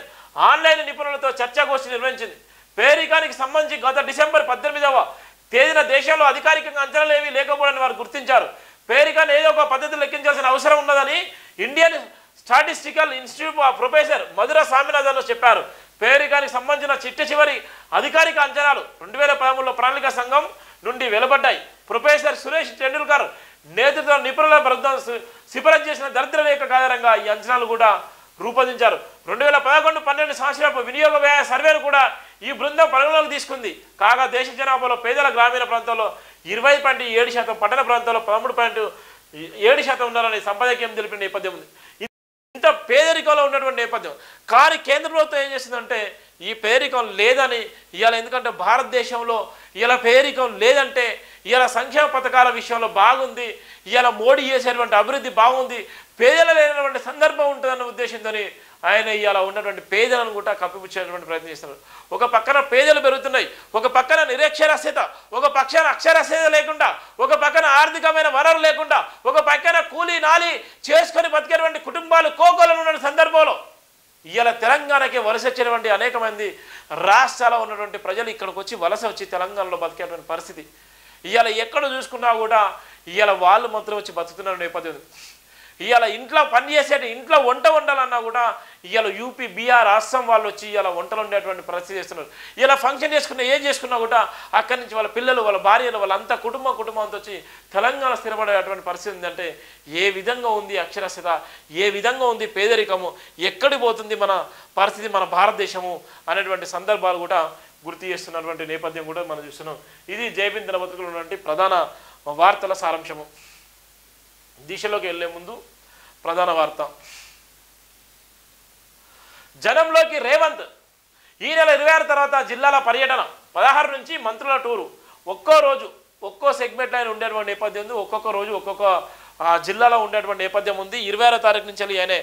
ఆన్లైన్ నిపుణులతో చర్చాగోష్ఠి నిర్వహించింది. పేరికానికి సంబంధించి గత డిసెంబర్ 18వ తేదీన దేశంలో అధికారికంగా అంచనాలు ఏమీ లేకపోవడాన్ని వారు గుర్తించారు. పేరికాన్ని ఏదో ఒక పద్ధతి లెక్కించాల్సిన అవసరం ఉన్నదని ఇండియన్ స్టాటిస్టికల్ ఇన్స్టిట్యూట్ ప్రొఫెసర్ మధుర స్వామినాథన్ చెప్పారు. పేరికానికి సంబంధించిన చిట్ట చివరి అధికారిక అంచనాలు 2013లో ప్రణాళిక సంఘం నుండి వెలువడ్డాయి. ప్రొఫెసర్ సురేష్ టెండూల్కర్ నేతృత్వ నిపుణుల బృందం సిఫారసు చేసిన దరిద్ర రేఖ ఆధారంగా ఈ అంచనాలు కూడా రూపొందించారు. 2011-12 సంవత్సరపు వినియోగ వ్యయ సర్వేను కూడా ఈ బృందం పరిగణలోకి తీసుకుంది. కాగా దేశ జనాభాలో పేదల గ్రామీణ ప్రాంతాల్లో 20.7%, పట్టణ ప్రాంతాల్లో 13.7% ఉన్నారని సంపాదకీయం తెలిపిన నేపథ్యం ఉంది. ఇంత పేదరికంలో ఉన్నటువంటి నేపథ్యం కానీ కేంద్ర ప్రభుత్వం ఏం చేసిందంటే ఈ పేరికం లేదని ఇవాళ, ఎందుకంటే భారతదేశంలో ఇలా పేరికం లేదంటే ఇవాళ సంక్షేమ పథకాల విషయంలో బాగుంది, ఇవాళ మోడీ చేసేటువంటి అభివృద్ధి బాగుంది, పేదలు లేనటువంటి సందర్భం ఉంటుందన్న ఉద్దేశంతో ఆయన ఇవాళ ఉన్నటువంటి పేదలను కూడా కప్పిపుచ్చేటువంటి ప్రయత్నం చేస్తున్నారు. ఒక పక్కన పేదలు పెరుగుతున్నాయి, ఒక పక్కన నిరక్షరాస్యత, ఒక పక్కన అక్షరాస్యత లేకుండా, ఒక పక్కన ఆర్థికమైన వనరు లేకుండా, ఒక పక్కన కూలీ నాలి చేసుకొని బతికేటువంటి కుటుంబాలు కోకోలను ఉన్న సందర్భంలో ఇవాళ తెలంగాణకి వలస వచ్చినటువంటి అనేక మంది రాష్ట్రాల్లో ఉన్నటువంటి ప్రజలు ఇక్కడికి వచ్చి వలస వచ్చి తెలంగాణలో బతికేటువంటి పరిస్థితి. ఇవాళ ఎక్కడ చూసుకున్నా కూడా ఇవాళ వాళ్ళు మాత్రం వచ్చి బతుకుతున్న నేపథ్యం. ఇవాళ ఇంట్లో పని చేసేటి ఇంట్లో వంట వండాలన్నా కూడా ఇవాళ యూపీ, బీహార్, అస్సాం వాళ్ళు వచ్చి ఇవాళ వంటలు ఉండేటువంటి పరిస్థితి చేస్తున్నారు. ఇలా ఫంక్షన్ చేసుకున్నా ఏం చేసుకున్నా కూడా అక్కడి నుంచి వాళ్ళ పిల్లలు, వాళ్ళ భార్యలు, వాళ్ళంతా కుటుంబంతో వచ్చి తెలంగాణ స్థిరపడేటువంటి పరిస్థితి ఉందంటే ఏ విధంగా ఉంది అక్షరాస్యత, ఏ విధంగా ఉంది పేదరికము, ఎక్కడికి పోతుంది మన పరిస్థితి, మన భారతదేశము అనేటువంటి సందర్భాలు కూడా గుర్తు చేస్తున్నటువంటి నేపథ్యం కూడా మనం చూస్తున్నాం. ఇది జైబిన్ దినపత్రికలో ఉన్నటువంటి ప్రధాన వార్తల సారాంశము. దిశలోకి వెళ్లే ముందు ప్రధాన వార్త, జనంలోకి రేవంత్. ఈ నెల 26 తర్వాత జిల్లాల పర్యటన, 16 నుంచి మంత్రుల టూరు. ఒక్కో రోజు ఒక్కో సెగ్మెంట్ లైన్ ఉండేటువంటి నేపథ్యం ఉంది. ఒక్కొక్క రోజు ఒక్కొక్క జిల్లాలో ఉండేటువంటి నేపథ్యం ఉంది. 26వ తారీఖు నుంచి ఆయన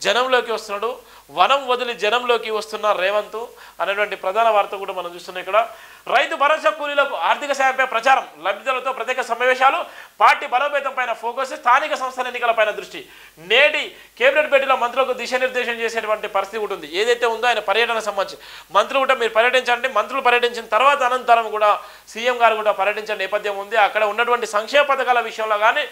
జనంలోకి వస్తున్నాడు. వనం వదిలి జనంలోకి వస్తున్న రేవంత్ అనేటువంటి ప్రధాన వార్త కూడా మనం చూస్తున్నాం. ఇక్కడ రైతు భరోసా కూలీలకు ఆర్థిక సాయంపై ప్రచారం, లబ్ధిదారులతో ప్రత్యేక సమావేశాలు, పార్టీ బలోపేతం పైన ఫోకస్, స్థానిక సంస్థల ఎన్నికలపైన దృష్టి. నేటి కేబినెట్ భేటీలో మంత్రులకు దిశానిర్దేశం చేసేటువంటి పరిస్థితి ఉంటుంది. ఏదైతే ఉందో ఆయన పర్యటన సంబంధించి మంత్రులు కూడా మీరు పర్యటించండి, మంత్రులు పర్యటించిన తర్వాత అనంతరం కూడా సీఎం గారు కూడా పర్యటించే నేపథ్యం ఉంది. అక్కడ ఉన్నటువంటి సంక్షేమ పథకాల విషయంలో కానీ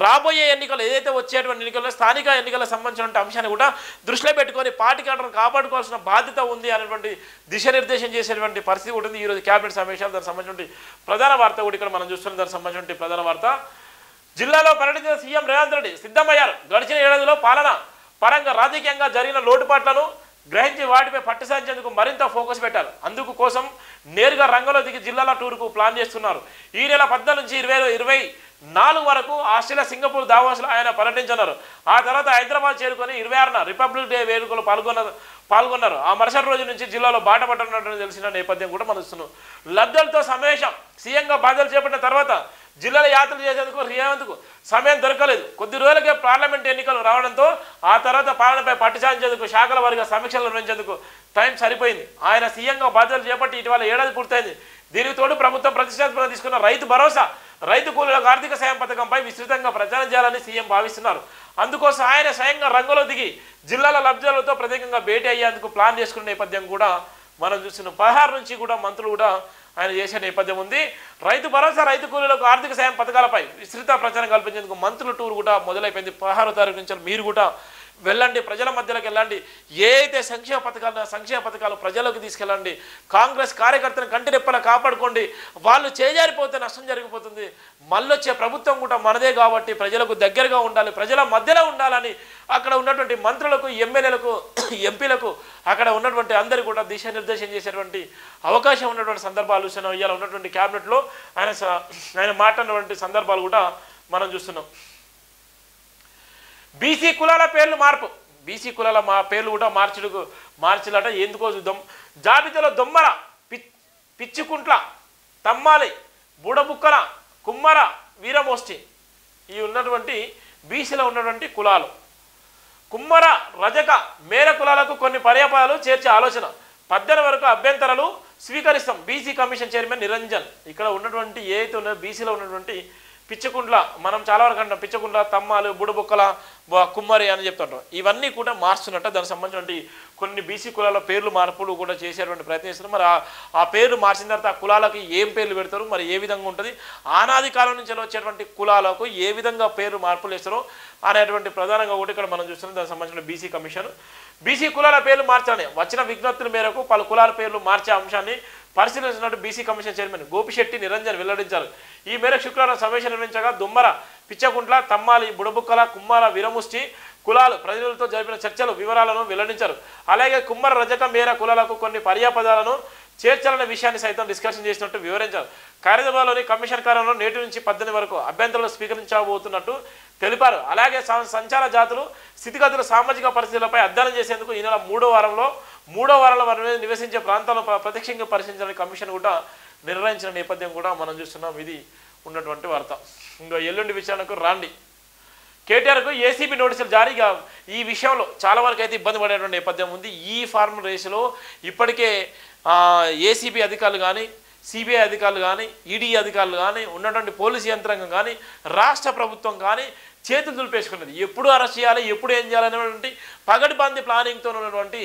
రాబోయే ఎన్నికలు ఏదైతే వచ్చేటువంటి ఎన్నికల్లో స్థానిక ఎన్నికలకు సంబంధించిన అంశాన్ని కూడా దృష్టిలో పెట్టుకొని పార్టీ కేడర్ను కాపాడుకోవాల్సిన బాధ్యత ఉంది అనేటువంటి దిశానిర్దేశం చేసేటువంటి పరిస్థితి ఉంటుంది. ఈరోజు కేబినెట్ సమావేశాలు దానికి సంబంధించిన ప్రధాన వార్త కూడా ఇక్కడ మనం చూస్తున్నాం. దానికి సంబంధించిన ప్రధాన వార్త, జిల్లాలో పర్యటించిన సీఎం రేవంత్ రెడ్డి సిద్ధమయ్యారు. గడిచిన ఏడాదిలో పాలన పరంగా రాజకీయంగా జరిగిన లోటుపాట్లను గ్రహించి వాటిపై పట్టు సాధించేందుకు మరింత ఫోకస్ పెట్టారు. అందుకు కోసం నేరుగా రంగంలో దిగి జిల్లాల టూర్కు ప్లాన్ చేస్తున్నారు. ఈ నెల 14 నుంచి 24 వరకు ఆస్ట్రేలియా, సింగపూర్, దావోస్లో ఆయన పర్యటించన్నారు. ఆ తర్వాత హైదరాబాద్ చేరుకొని 26న రిపబ్లిక్ డే వేడుకలు పాల్గొన్నారు. ఆ మరుసటి రోజు నుంచి జిల్లాలో బాట పట్టనున్నట్టు తెలిసిన నేపథ్యం కూడా మనం చూస్తున్నాం. లబ్ధులతో సమావేశం, సీఎంగా బాధ్యతలు చేపట్టిన తర్వాత జిల్లాలో యాత్రలు చేసేందుకు రేవంత్కు సమయం దొరకలేదు. కొద్ది రోజులకే పార్లమెంట్ ఎన్నికలు రావడంతో ఆ తర్వాత పాలనపై పట్టు సాధించేందుకు శాఖల వారిగా సమీక్షలు నిర్వహించేందుకు టైం సరిపోయింది. ఆయన సీఎంగా బాధ్యతలు చేపట్టి ఇటీవల ఏడాది పూర్తయింది. దీనికి తోడు ప్రభుత్వం ప్రతిష్టాత్మకంగా తీసుకున్న రైతు భరోసా, రైతు కూలీలకు ఆర్థిక సాయం పథకంపై విస్తృతంగా ప్రచారం చేయాలని సీఎం భావిస్తున్నారు. అందుకోసం ఆయన స్వయంగా రంగంలో దిగి జిల్లాల లబ్ధిదారులతో ప్రత్యేకంగా భేటీ అయ్యేందుకు ప్లాన్ చేసుకున్న నేపథ్యం కూడా మనం చూస్తున్నాం. 16 నుంచి కూడా మంత్రులు కూడా ఆయన చేసే నేపథ్యం ఉంది. రైతు భరోసా, రైతు కూలీలకు ఆర్థిక సాయం పథకాలపై విస్తృత ప్రచారం కల్పించేందుకు మంత్రుల టూర్ కూడా మొదలైపోయింది. 16వ తారీఖు నుంచి మీరు కూడా వెళ్ళండి, ప్రజల మధ్యలోకి వెళ్ళండి. ఏ అయితే సంక్షేమ పథకాలు ప్రజలకు తీసుకెళ్ళండి. కాంగ్రెస్ కార్యకర్తలను కంటిరెప్పలా కాపాడుకోండి. వాళ్ళు చేజారిపోతే నష్టం జరిగిపోతుంది. మళ్ళొచ్చే ప్రభుత్వం కూడా మనదే కాబట్టి ప్రజలకు దగ్గరగా ఉండాలి, ప్రజల మధ్యలో ఉండాలని అక్కడ ఉన్నటువంటి మంత్రులకు, ఎమ్మెల్యేలకు, ఎంపీలకు, అక్కడ ఉన్నటువంటి అందరూ కూడా దిశానిర్దేశం చేసేటువంటి అవకాశం ఉన్నటువంటి సందర్భాలు ఇవాళ ఉన్నటువంటి క్యాబినెట్లో ఆయన మాట్లాడినటువంటి సందర్భాలు కూడా మనం చూస్తున్నాం. బీసీ కులాల పేర్లు మార్పు, బీసీ కులాల పేర్లు కూడా మార్చిలట. ఎందుకో చూద్దాం. జాబితాలో దొమ్మర, పిచ్చుకుంట్ల, తమ్మాలి, బుడబుక్కల, కుమ్మర, వీరమోష్టి ఈ ఉన్నటువంటి బీసీలో ఉన్నటువంటి కులాలు. కుమ్మర, రజక, మేర కులాలకు కొన్ని పర్యాపదాలు చేర్చే ఆలోచన. 18 వరకు అభ్యంతరాలు స్వీకరిస్తాం. BC commission chairman Niranjan. ఇక్కడ ఉన్నటువంటి ఏదైతే ఉన్నదో బీసీలో ఉన్నటువంటి పిచ్చకుండ్ల, మనం చాలా వరకు అంటాం పిచ్చకుండ్ల, తమ్మాలు, బుడబుక్కల, కుమ్మరి అని చెప్తుంటాం. ఇవన్నీ కూడా మార్చున్నట్టు దానికి సంబంధించినటువంటి కొన్ని బీసీ కులాల పేర్లు మార్పులు కూడా చేసేటువంటి ప్రయత్నం చేస్తున్నారు. మరి ఆ పేర్లు మార్చిన తర్వాత ఆ కులాలకు ఏం పేర్లు పెడతారు, మరి ఏ విధంగా ఉంటుంది, ఆనాది కాలం నుంచి వచ్చేటువంటి కులాలకు ఏ విధంగా పేరు మార్పులు వేస్తారో అనేటువంటి ప్రధానంగా కూడా ఇక్కడ మనం చూస్తున్నాం. దానికి సంబంధించిన బీసీ కమిషన్, బీసీ కులాల పేర్లు మార్చాలని వచ్చిన విజ్ఞప్తుల మేరకు పలు కులాల పేర్లు మార్చే అంశాన్ని పరిశీలించినట్టు BC commission chairman Gopishetti Niranjan వెల్లడించారు. ఈ మేరకు శుక్రవారం సమావేశం నిర్వహించగా దుమ్మర, పిచ్చకుంట్ల, తమ్మాలి, బుడబుక్కల, కుమ్మర, వీరముష్టి కులాలు ప్రతినిధులతో జరిపిన చర్చలు వివరాలను వెల్లడించారు. అలాగే కుమ్మర, రజక, మేర కులాలకు కొన్ని పర్యాపదాలను చేర్చాలనే విషయాన్ని సైతం డిస్కషన్ చేసినట్టు వివరించారు. కార్యక్రమంలోని కమిషన్ కార్యాలయంలో నేటి నుంచి 18 వరకు అభ్యంతరాలు స్వీకరించబోతున్నట్టు తెలిపారు. అలాగే సంచార జాతులు స్థితిగతులు, సామాజిక పరిస్థితులపై అధ్యయనం చేసేందుకు ఈ నెల 3వ వారంలో వారి మీద నివసించే ప్రాంతాలను ప్రత్యక్షంగా పరిశీలించాలని కమిషన్ కూడా నిర్ణయించిన నేపథ్యం కూడా మనం చూస్తున్నాం. ఇది ఉన్నటువంటి వార్త. ఇంకా ఎల్లుండి విచారణకు రాండి. కేటీఆర్కు ఏసీబీ నోటీసులు జారీగా ఈ విషయంలో చాలా వరకు అయితే ఇబ్బంది పడేటువంటి నేపథ్యం ఉంది. ఈ ఫార్మ్ రేసులో ఇప్పటికే ఏసీబీ అధికారులు కానీ, సిబిఐ అధికారులు కానీ, ఈడీ అధికారులు కానీ, ఉన్నటువంటి పోలీసు యంత్రాంగం కానీ, రాష్ట్ర ప్రభుత్వం కానీ చేతులు దులిపేసుకున్నది. ఎప్పుడు అరెస్ట్ చేయాలి, ఎప్పుడు ఏం చేయాలనేటువంటి పగటిబంది ప్లానింగ్తో ఉన్నటువంటి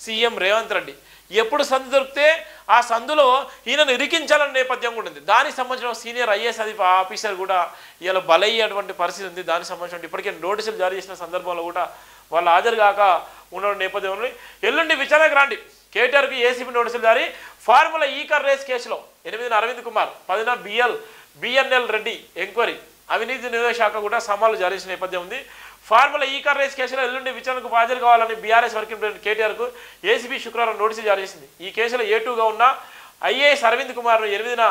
సీఎం రేవంత్ రెడ్డి ఎప్పుడు సందు దొరికితే ఆ సందులో ఈయనను ఇరికించాలనే నేపథ్యం కూడా ఉంది. దానికి సంబంధించిన సీనియర్ ఐఏఎస్ ఆఫీసర్ కూడా ఇలా బలయ్యేటువంటి పరిస్థితి ఉంది. దానికి సంబంధించిన ఇప్పటికే నోటీసులు జారీ చేసిన సందర్భంలో కూడా వాళ్ళు హాజరు కాక ఉన్న నేపథ్యంలో ఎల్లుండి విచారణకు రాండి. కేటీఆర్కి ఏసీబీ నోటీసులు జారీ. ఫార్ములా ఈ కార్ రేస్ కేసులో 8న అరవింద్ కుమార్, 10న బిఎన్ఎల్ రెడ్డి ఎంక్వైరీ, అవినీతి నిరోధక శాఖ కూడా సమాలు జారీ చేసిన నేపథ్యం ఉంది. ఫార్ములా ఈ కార్ రేస్ కేసులో ఎల్లుండి విచారణకు హాజరు కావాలని బీఆర్ఎస్ వర్కింగ్ ప్రెసిడెంట్ కేటీఆర్కు ఏసీబీ శుక్రవారం నోటీసులు జారీ చేసింది. ఈ కేసులో A2గా ఉన్న ఐఏఎస్ అరవింద్ కుమార్ను 8న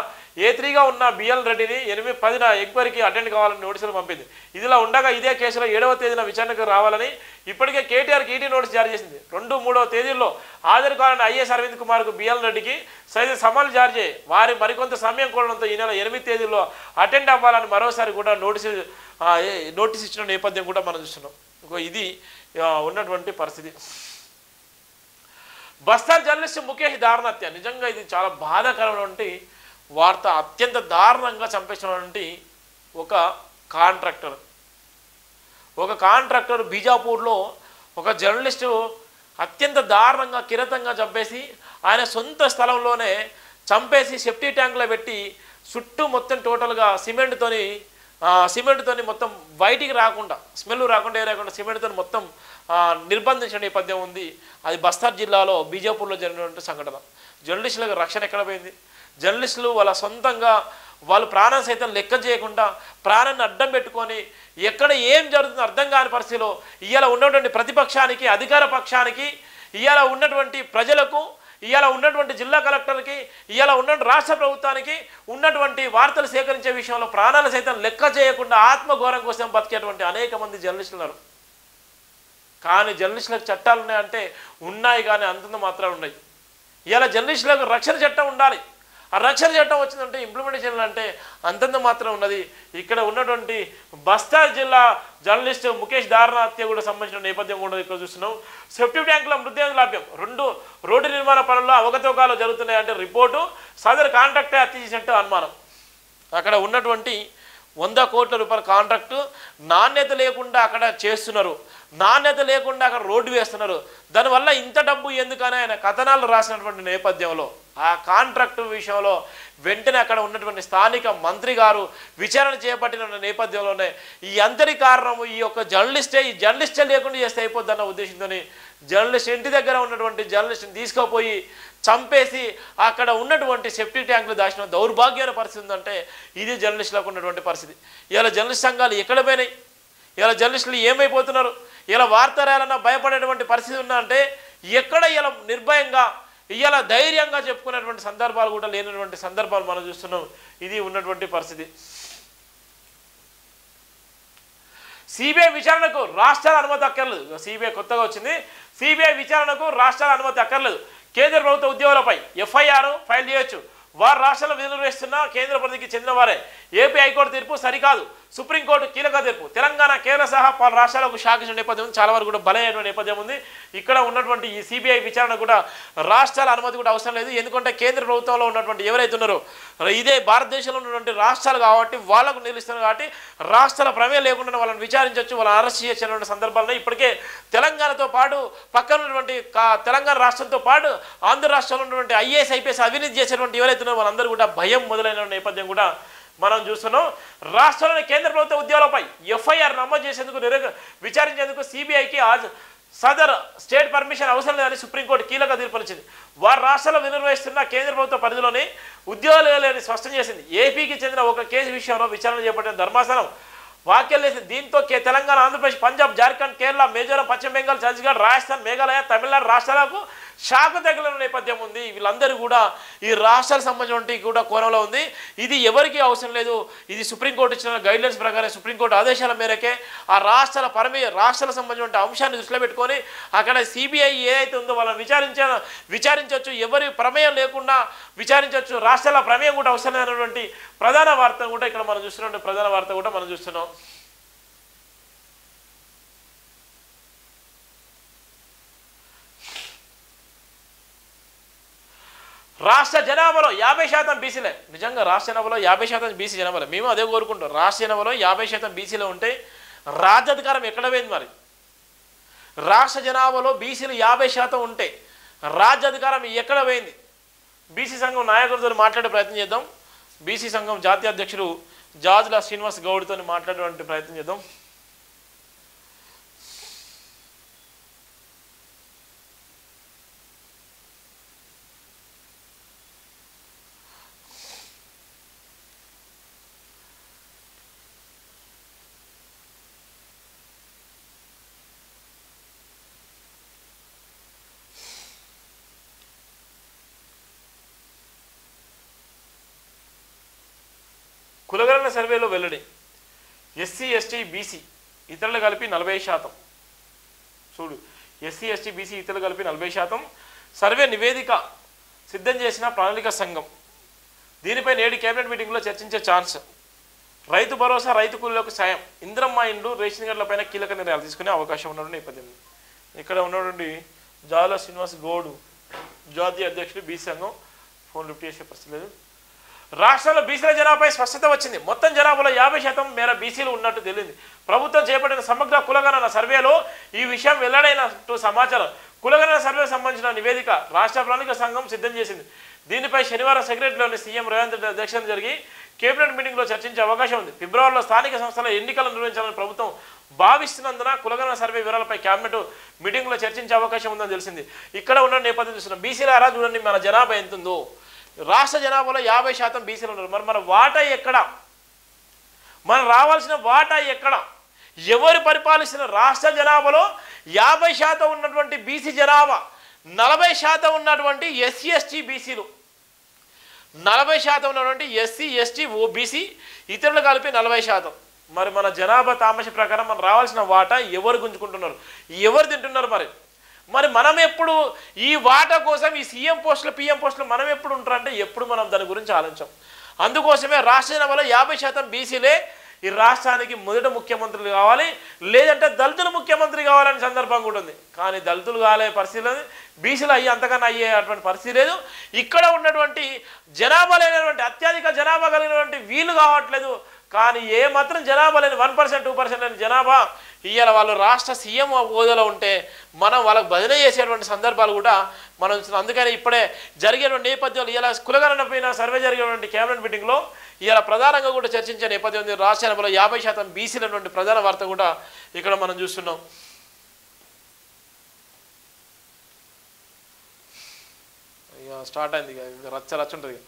A3గా ఉన్న బిఎల్ రెడ్డిని 10న ఎంక్వైరీకి అటెండ్ కావాలని నోటీసులు పంపింది. ఇదిలా ఉండగా ఇదే కేసులో 7వ తేదీన విచారణకు రావాలని ఇప్పటికే కేటీఆర్కి ఈడీ నోటీసు జారీ చేసింది. 2, 3వ తేదీల్లో హాజరు కావాలని ఐఏఎస్ అరవింద్ కుమార్కు బిఎల్ రెడ్డికి సైతం సమాలు జారీ చేయి వారి మరికొంత సమయం కోరడంతో ఈ నెల 8 తేదీల్లో అటెండ్ అవ్వాలని మరోసారి కూడా నోటీస్ ఇచ్చిన నేపథ్యం కూడా మనం చూస్తున్నాం. ఇది ఉన్నటువంటి పరిస్థితి. బస్తర్ జర్నలిస్ట్ ముఖేష్ దారుణ హత్య. నిజంగా ఇది చాలా బాధాకరమైనటువంటి వార్త. అత్యంత దారుణంగా చంపేసినటువంటి ఒక కాంట్రాక్టర్ బీజాపూర్లో ఒక జర్నలిస్టు అత్యంత దారుణంగా కిరతంగా చంపేసి ఆయన సొంత స్థలంలోనే చంపేసి సెఫ్టీ ట్యాంక్లో పెట్టి చుట్టూ మొత్తం టోటల్గా సిమెంట్తోని మొత్తం బయటికి రాకుండా స్మెల్ రాకుండా రాకుండా సిమెంట్తో మొత్తం నిర్బంధించిన నేపథ్యం ఉంది. అది బస్తర్ జిల్లాలో బీజాపూర్లో జరిగినటువంటి సంఘటన. జర్నలిస్టులకు రక్షణ ఎక్కడ పోయింది? జర్నలిస్టులు వాళ్ళ సొంతంగా వాళ్ళు ప్రాణం సైతం లెక్క చేయకుండా ప్రాణాన్ని అడ్డం పెట్టుకొని ఎక్కడ ఏం జరుగుతుందో అర్థం కాని పరిస్థితిలో ఇవాళ ఉన్నటువంటి ప్రతిపక్షానికి అధికార పక్షానికి ఇవాళ ఉన్నటువంటి ప్రజలకు ఇవాళ ఉన్నటువంటి జిల్లా కలెక్టర్కి ఇవాళ ఉన్నటువంటి రాష్ట్ర ప్రభుత్వానికి ఉన్నటువంటి వార్తలు సేకరించే విషయంలో ప్రాణాలు సైతం లెక్క చేయకుండా ఆత్మగౌరవం కోసం బతికేటువంటి అనేక మంది జర్నలిస్టులు ఉన్నారు. కానీ జర్నలిస్టులకు చట్టాలు ఉన్నాయంటే ఉన్నాయి, కానీ అంతంత మాత్రం ఉన్నాయి. ఇవాళ జర్నలిస్టులకు రక్షణ చట్టం ఉండాలి. ఆ రక్షణ చట్టం వచ్చిందంటే ఇంప్లిమెంటేషన్ అంటే అంతంత మాత్రం ఉన్నది. ఇక్కడ ఉన్నటువంటి బస్తర్ జిల్లా జర్నలిస్ట్ ముఖేష్ దారుణ హత్య కూడా సంబంధించిన నేపథ్యం కూడా ఇక్కడ చూస్తున్నాం. సెఫ్టీ ట్యాంకుల మృతదేహం లభ్యం. 2 రోడ్డు నిర్మాణ పనుల్లో అవకతవకాలు జరుగుతున్నాయంటే రిపోర్టు, సదరు కాంట్రాక్టే హత్య చేసినట్టు అనుమానం. అక్కడ ఉన్నటువంటి 100 కోట్ల రూపాయల కాంట్రాక్టు నాణ్యత లేకుండా అక్కడ చేస్తున్నారు, నాణ్యత లేకుండా అక్కడ రోడ్డు వేస్తున్నారు. దానివల్ల ఇంత డబ్బు ఎందుకని ఆయన కథనాలు రాసినటువంటి నేపథ్యంలో ఆ కాంట్రాక్టు విషయంలో వెంటనే అక్కడ ఉన్నటువంటి స్థానిక మంత్రి గారు విచారణ చేపట్టిన నేపథ్యంలోనే ఈ అంతటి కారణము ఈ యొక్క జర్నలిస్టే లేకుండా చేస్తే అయిపోద్దన్న ఉద్దేశంతో జర్నలిస్ట్ ఇంటి దగ్గర ఉన్నటువంటి జర్నలిస్ట్ని తీసుకుపోయి చంపేసి అక్కడ ఉన్నటువంటి సెఫ్టీ ట్యాంకులు దాచిన దౌర్భాగ్యమైన పరిస్థితి ఉందంటే ఇది జర్నలిస్టులకు ఉన్నటువంటి పరిస్థితి. ఇలా జర్నలిస్ట్ సంఘాలు ఎక్కడ పోయినాయి? ఇలా జర్నలిస్టులు ఏమైపోతున్నారు? ఇలా వార్త రాయాలన్నా భయపడేటువంటి పరిస్థితి ఉందంటే ఎక్కడ ఇలా నిర్భయంగా ఇలా ధైర్యంగా చెప్పుకునేటువంటి సందర్భాలు కూడా లేనటువంటి సందర్భాలు మనం చూస్తున్నాం. ఇది ఉన్నటువంటి పరిస్థితి. సిబిఐ విచారణకు రాష్ట్రాల అనుమతి అక్కర్లేదు. సిబిఐ కొత్తగా వచ్చింది. సిబిఐ విచారణకు రాష్ట్రాల అనుమతి అక్కర్లేదు. కేంద్ర ప్రభుత్వ ఉద్యోగులపై ఎఫ్ఐఆర్ ఫైల్ చేయొచ్చు. వారు రాష్ట్రాల్లో విధులు నిర్వహిస్తున్న కేంద్ర పరిధికి చెందిన వారే. ఏపీ హైకోర్టు తీర్పు సరికాదు, సుప్రీంకోర్టు కీలక తీర్పు. తెలంగాణ, కేరళ సహా పలు రాష్ట్రాలకు షాకించిన నేపథ్యం ఉంది. చాలా వరకు కూడా బలమైనటువంటి నేపథ్యం ఉంది. ఇక్కడ ఉన్నటువంటి ఈ సిబిఐ విచారణ కూడా రాష్ట్రాల అనుమతి కూడా అవసరం లేదు. ఎందుకంటే కేంద్ర ప్రభుత్వంలో ఉన్నటువంటి ఎవరైతే ఉన్నారో ఇదే భారతదేశంలో ఉన్నటువంటి రాష్ట్రాలు కాబట్టి వాళ్ళకు నిలుస్తున్నారు కాబట్టి రాష్ట్రాల ప్రమేయం లేకుండా వాళ్ళని విచారించవచ్చు, వాళ్ళని అరెస్ట్ చేసేటువంటి సందర్భాల్లో ఇప్పటికే తెలంగాణతో పాటు పక్కన ఉన్నటువంటి తెలంగాణ రాష్ట్రంతో పాటు ఆంధ్ర రాష్ట్రంలో ఉన్నటువంటి ఐఏఎస్ ఐపీఎస్ అవినీతి చేసేటువంటి ఎవరైతే ఉన్నారో వాళ్ళందరూ కూడా భయం మొదలైన నేపథ్యం కూడా మనం చూస్తున్నాం. రాష్ట్రంలోని కేంద్ర ప్రభుత్వ ఉద్యోగులపై ఎఫ్ఐఆర్ నమోదు చేసేందుకు విచారించేందుకు సిబిఐకి సదర్ స్టేట్ పర్మిషన్ అవసరం లేదని సుప్రీంకోర్టు కీలక తీర్పునిచ్చింది. వారు రాష్ట్రాల్లో నిర్వహిస్తున్న కేంద్ర ప్రభుత్వ పరిధిలోని ఉద్యోగాలు లేని స్పష్టం చేసింది. ఏపీకి చెందిన ఒక కేసు విషయంలో విచారణ చేపట్టిన ధర్మాసనం వ్యాఖ్యలు చేసింది. దీంతో తెలంగాణ, ఆంధ్రప్రదేశ్, పంజాబ్, జార్ఖండ్, కేరళ, మిజోరం, పశ్చిమ బెంగాల్, ఛత్తీస్గఢ్, రాజస్థాన్, మేఘాలయ, తమిళనాడు రాష్ట్రాలకు షాకు తగిలిన నేపథ్యం ఉంది. వీళ్ళందరూ కూడా ఈ రాష్ట్రాలకు సంబంధించిన కూడా కోణంలో ఉంది. ఇది ఎవరికి అవసరం లేదు. ఇది సుప్రీంకోర్టు ఇచ్చిన గైడ్లైన్స్ ప్రకారం సుప్రీంకోర్టు ఆదేశాల మేరకే ఆ రాష్ట్రాలకు సంబంధించిన అంశాన్ని దృష్టిలో పెట్టుకొని అక్కడ సిబిఐ ఏదైతే ఉందో వాళ్ళని విచారించవచ్చు. ఎవరి ప్రమేయం లేకుండా విచారించవచ్చు. రాష్ట్రాల ప్రమేయం కూడా అవసరం లేనటువంటి ప్రధాన వార్త కూడా ఇక్కడ మనం చూస్తున్నాం. రాష్ట్ర జనాభాలో 50% బీసీలే. నిజంగా రాష్ట్ర జనాభాలో 50% బీసీ జనాభాలో. మేము అదే కోరుకుంటాం. రాష్ట్ర జనాభాలో 50% బీసీలో ఉంటే రాజ్యాధికారం ఎక్కడ పోయింది? మరి రాష్ట్ర జనాభాలో బీసీలు 50% ఉంటే రాజ్యాధికారం ఎక్కడ పోయింది? బీసీ సంఘం నాయకులతో మాట్లాడే ప్రయత్నం చేద్దాం. బీసీ సంఘం జాతీయ అధ్యక్షుడు జాజుల శ్రీనివాస్ గౌడ్తో మాట్లాడేటువంటి ప్రయత్నం చేద్దాం. కులగణన సర్వేలో వెల్లడి. ఎస్సీ, ఎస్టీ, బీసీ ఇతరులు కలిపి 40%. చూడు, ఎస్సీ, ఎస్టీ, బీసీ ఇతరులు కలిపి 40%. సర్వే నివేదిక సిద్ధం చేసిన ప్రణాళిక సంఘం. దీనిపై నేడు కేబినెట్ మీటింగ్లో చర్చించే ఛాన్స్. రైతు భరోసా, రైతు కూలీలకు సాయం, ఇంద్రమ్మ ఇండ్లు, రేషన్ కార్డులపైన కీలక నిర్ణయాలు తీసుకునే అవకాశం ఉన్నటువంటి నేపథ్యం. ఇక్కడ ఉన్నటువంటి జాల శ్రీనివాస్ గౌడ్ జాతీయ అధ్యక్షుడు బీసీ సంఘం ఫోన్ లిఫ్ట్ చేసే పరిస్థితి లేదు. రాష్ట్రంలో బీసీల జనాభాపై స్పష్టత వచ్చింది. మొత్తం జనాభాలో 50% మేర బీసీలు ఉన్నట్టు తెలిసింది. ప్రభుత్వం చేపట్టిన సమగ్ర కులగణన సర్వేలో ఈ విషయం వెల్లడైనట్టు సమాచారం. కులగణన సర్వేకు సంబంధించిన నివేదిక రాష్ట్ర ప్రణాళిక సంఘం సిద్ధం చేసింది. దీనిపై శనివారం సెక్రటరీలోని సీఎం రేవంత్ రెడ్డి అధ్యక్షతన జరిగి కేబినెట్ మీటింగ్లో చర్చించే అవకాశం ఉంది. ఫిబ్రవరిలో స్థానిక సంస్థల ఎన్నికలు నిర్వహించాలని ప్రభుత్వం భావిస్తున్నందున కులగణన సర్వే వివరాలపై క్యాబినెట్ మీటింగ్లో చర్చించే అవకాశం ఉందని తెలిసింది. ఇక్కడ ఉన్న నేపథ్యం చూస్తున్నాం. బీసీల అలా చూడండి, మన జనాభా ఎంత ఉందో. రాష్ట్ర జనాభాలో 50% బీసీలు ఉన్నారు. మరి మన వాటా ఎక్కడ? మనం రావాల్సిన వాటా ఎక్కడ? ఎవరు పరిపాలిస్తున్న రాష్ట్ర జనాభాలో 50% ఉన్నటువంటి బీసీ జనాభా, 40% ఉన్నటువంటి ఎస్సీ ఎస్టీ బీసీలు, 40% ఉన్నటువంటి ఎస్సీ ఎస్టీ ఓబీసీ ఇతరులు కలిపి 40%. మరి మన జనాభా తామస ప్రకారం మనం రావాల్సిన వాటా ఎవరు గుంజుకుంటున్నారు, ఎవరు తింటున్నారు? మరి మనం ఎప్పుడు ఈ వాటా కోసం ఈ సీఎం పోస్టులు పిఎం పోస్టులు మనం ఎప్పుడు ఉంటారంటే ఎప్పుడు మనం దాని గురించి ఆలోచించాం. అందుకోసమే రాష్ట్ర జనాభాలో 50% బీసీలే ఈ రాష్ట్రానికి మొదట ముఖ్యమంత్రులు కావాలి, లేదంటే దళితులు ముఖ్యమంత్రి కావాలని సందర్భం కూడా ఉంది. కానీ దళితులు కాలే పరిస్థితి లేదు, బీసీలు అంతకన్నా అయ్యేటువంటి పరిస్థితి లేదు. ఇక్కడ ఉన్నటువంటి జనాభా లేనటువంటి అత్యధిక జనాభా కలిగినటువంటి వీళ్ళు కావట్లేదు. కానీ ఏ మాత్రం జనాభా లేని 1%, 2% లేని జనాభా ఇవాళ వాళ్ళు రాష్ట్ర సీఎం హోదాలో ఉంటే మనం వాళ్ళకు భజన చేసేటువంటి సందర్భాలు కూడా మనం. అందుకని ఇప్పుడే జరిగేటువంటి నేపథ్యంలో ఇలా కులగణన పైన సర్వే జరిగేటువంటి కేబినెట్ మీటింగ్లో ఇలా ప్రధానంగా కూడా చర్చించే నేపథ్యం ఉంది. రాష్ట్ర జనాభాలో 50% బీసీలటువంటి ప్రధాన వార్త కూడా ఇక్కడ మనం చూస్తున్నాం. ఇక స్టార్ట్ అయింది, ఇక రచ్చ ఉంటుంది.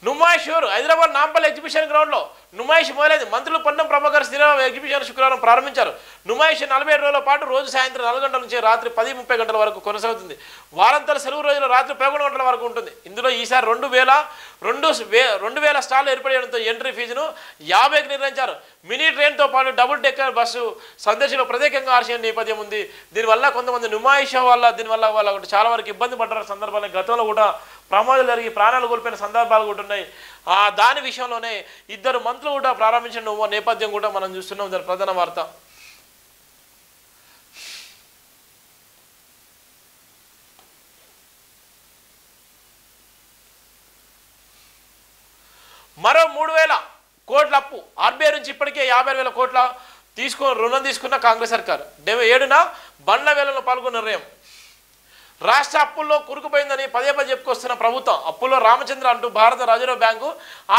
నుమాయిష్ హైదరాబాద్ నాంపల్లి ఎగ్జిబిషన్ గ్రౌండ్లో నుమాయిష్ మొదలైంది. మంత్రులు పొన్నం ప్రభాకర్ శ్రీరామ్ ఎగ్జిబిషన్ శుక్రవారం ప్రారంభించారు. నుమాయిష్ 47 రోజుల పాటు రోజు సాయంత్రం 4 గంటల నుంచి రాత్రి 10:30 గంటల వరకు కొనసాగుతుంది. వారాంతర సెలవు రోజులు రాత్రి 11 గంటల వరకు ఉంటుంది. ఇందులో ఈసారి 2,000 స్టాళ్లు ఏర్పడడంతో ఎంట్రీ ఫీజును 50కి నిర్ణయించారు. మినీ ట్రైన్తో పాటు డబుల్ డెక్కర్ బస్సు సందర్శనలో ప్రత్యేకంగా ఆర్చిన నేపథ్యం ఉంది. దీనివల్ల కొంతమంది నుమాయిష్ వల్ల దీనివల్ల వాళ్ళ చాలా వరకు ఇబ్బంది పడ్డారు సందర్భాలు. గతంలో కూడా ప్రమాదాలు జరిగి ప్రాణాలు కోల్పోయిన సందర్భాలు కూడా ఉన్నాయి. దాని విషయంలోనే 2 మంత్రులు కూడా ప్రారంభించిన నేపథ్యం కూడా మనం చూస్తున్నాం. దాని ప్రధాన వార్త. మరో 3,000 కోట్ల అప్పు ఆర్బీఐ నుంచి ఇప్పటికే 56,000 కోట్ల రుణం తీసుకున్న కాంగ్రెస్ సర్కార్ 7న బండ్ల వేలంలో పాల్గొన్న నిర్ణయం. రాష్ట్ర అప్పుల్లో కురుకుపోయిందని పదే చెప్పుకొస్తున్న ప్రభుత్వం అప్పుల్లో రామచంద్ర అంటూ భారత రిజర్వ్ బ్యాంకు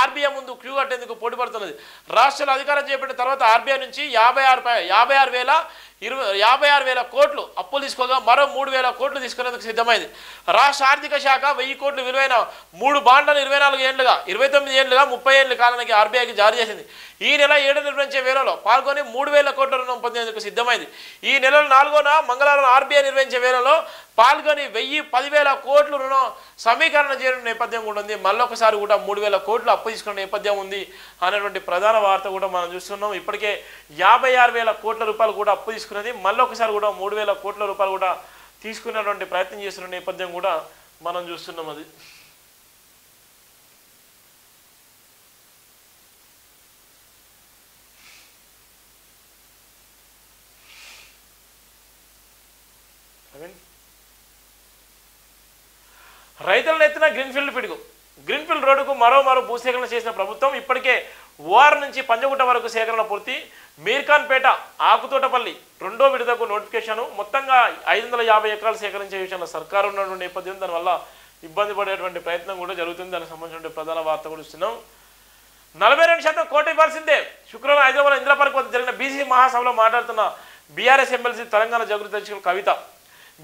ఆర్బీఐ ముందు క్యూ కట్టేందుకు పోటీపడుతున్నది. రాష్ట్రాలు అధికారం చేపట్టిన తర్వాత ఆర్బీఐ నుంచి 56,000 కోట్లు అప్పులు తీసుకోగా మరో 3,000 కోట్లు తీసుకునేందుకు సిద్ధమైంది. రాష్ట్ర ఆర్థిక శాఖ 1,000 కోట్లు విలువైన 3 బాండ్లను 24 ఏళ్లుగా 29 ఏళ్లుగా 30 ఏళ్ల కాలానికి ఆర్బీఐకి జారీ చేసింది. ఈ నెల 7 నిర్వహించే వేళలో పాల్గొని 3,000 కోట్ల రుణం పొందేందుకు సిద్ధమైంది. ఈ నెల 4న మంగళవారం ఆర్బీఐ నిర్వహించే వేళలో పాల్గొని 10,000 కోట్లు రుణం సమీకరణ చేరిన నేపథ్యం కూడా ఉంది. మళ్ళొకసారి కూడా 3,000 కోట్లు అప్పు తీసుకున్న నేపథ్యం ఉంది అనేటువంటి ప్రధాన వార్త కూడా మనం చూస్తున్నాం. ఇప్పటికే 56,000 కోట్ల రూపాయలు కూడా అప్పు తీసుకున్నది. మళ్ళొకసారి కూడా 3,000 కోట్ల రూపాయలు కూడా తీసుకునేటువంటి ప్రయత్నం చేస్తున్న నేపథ్యం కూడా మనం చూస్తున్నాం. అది రైతులను ఎత్తిన గ్రీన్ఫీల్డ్ పిడుగు. గ్రీన్ఫీల్డ్ రోడ్డుకు మరో భూసేకరణ చేసిన ప్రభుత్వం ఇప్పటికే ఓఆర్ నుంచి పంజగుట్ట వరకు సేకరణ పూర్తి. మీర్ఖాన్పేట ఆకుతోటపల్లి 2వ విడతకు నోటిఫికేషన్. మొత్తంగా 550 ఎకరాలు సేకరించే విషయంలో సర్కారు ఉన్నటువంటి నేపథ్యం, దానివల్ల ఇబ్బంది పడేటువంటి ప్రయత్నం కూడా జరుగుతుంది. దానికి సంబంధించిన ప్రధాన వార్త కూడా ఇస్తున్నాం. 42% కోట ఇవ్వాల్సిందే. శుక్రవారం హైదరాబాద్ ఇంద్రపార్క్ వద్ద జరిగిన బీసీ మహాసభలో మాట్లాడుతున్న బీఆర్ఎస్ ఎమ్మెల్సీ తెలంగాణ జాగృతి అధ్యక్షులు కవిత.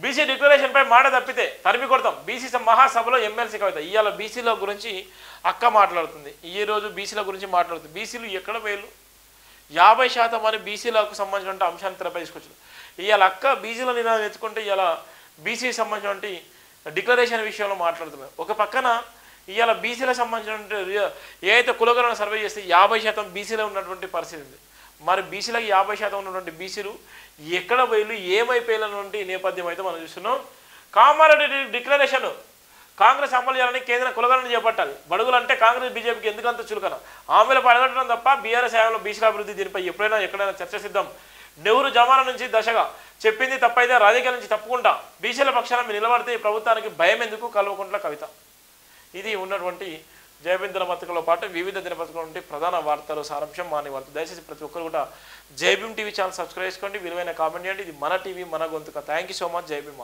బీసీ డిక్లరేషన్పై మాట తప్పితే తరిమి కొడతాం. బీసీ మహాసభలో ఎమ్మెల్సీ కవిత. ఇవాళ బీసీల గురించి అక్క మాట్లాడుతుంది. ఈ రోజు బీసీల గురించి మాట్లాడుతుంది. బీసీలు ఎక్కడ వేలు 50% అని బీసీలకు సంబంధించిన అంశాన్ని తెరపై తీసుకొచ్చారు. ఇవాళ అక్క బీసీల నినాదం ఎత్తుకుంటే ఇవాళ బీసీకి సంబంధించిన డిక్లరేషన్ విషయంలో మాట్లాడుతున్నారు. ఒక పక్కన ఇవాళ బీసీలకు సంబంధించిన ఏదైతే కులగణన సర్వే చేస్తే 50% బీసీలో ఉన్నటువంటి పరిస్థితి ఉంది. మరి బీసీలకు 50% ఉన్నటువంటి బీసీలు ఎక్కడ పోయిలు ఏమైపోయినటువంటి నేపథ్యం అయితే మనం చూస్తున్నాం. కామారెడ్డి డిక్లరేషన్ కాంగ్రెస్ అమలు చేయాలని కేంద్ర కులగణన చేపట్టాలి. బడుగులు అంటే కాంగ్రెస్ బీజేపీకి ఎందుకంత చులకన? హామీలు పడగట్టడం తప్ప బీఆర్ఎస్ హయాంలో బీసీల అభివృద్ధి దీనిపై ఎప్పుడైనా ఎక్కడైనా చర్చ సిద్ధం. నెహ్రూ జమానా నుంచి దశగా చెప్పింది తప్పైతే రాజకీయాల నుంచి తప్పుకుంటా, బీసీల పక్షాన మీరు నిలబడితే ఈ ప్రభుత్వానికి భయం ఎందుకు? కల్వకుంట్ల కవిత. ఇది ఉన్నటువంటి జయభీం దినపత్రికలో పాటు వివిధ దినపత్రికల నుండి ప్రధాన వార్తలు సారాంశం మార్నింగ్ వార్త. దయచేసి ప్రతి ఒక్కరు కూడా జయభీం టీవీ ఛానల్ సబ్స్క్రైబ్ చేసుకోండి, విలువైన కామెంట్ చేయండి. ఇది మన టీవీ మన గొంతుక. Thank you so much. Jai Bhim.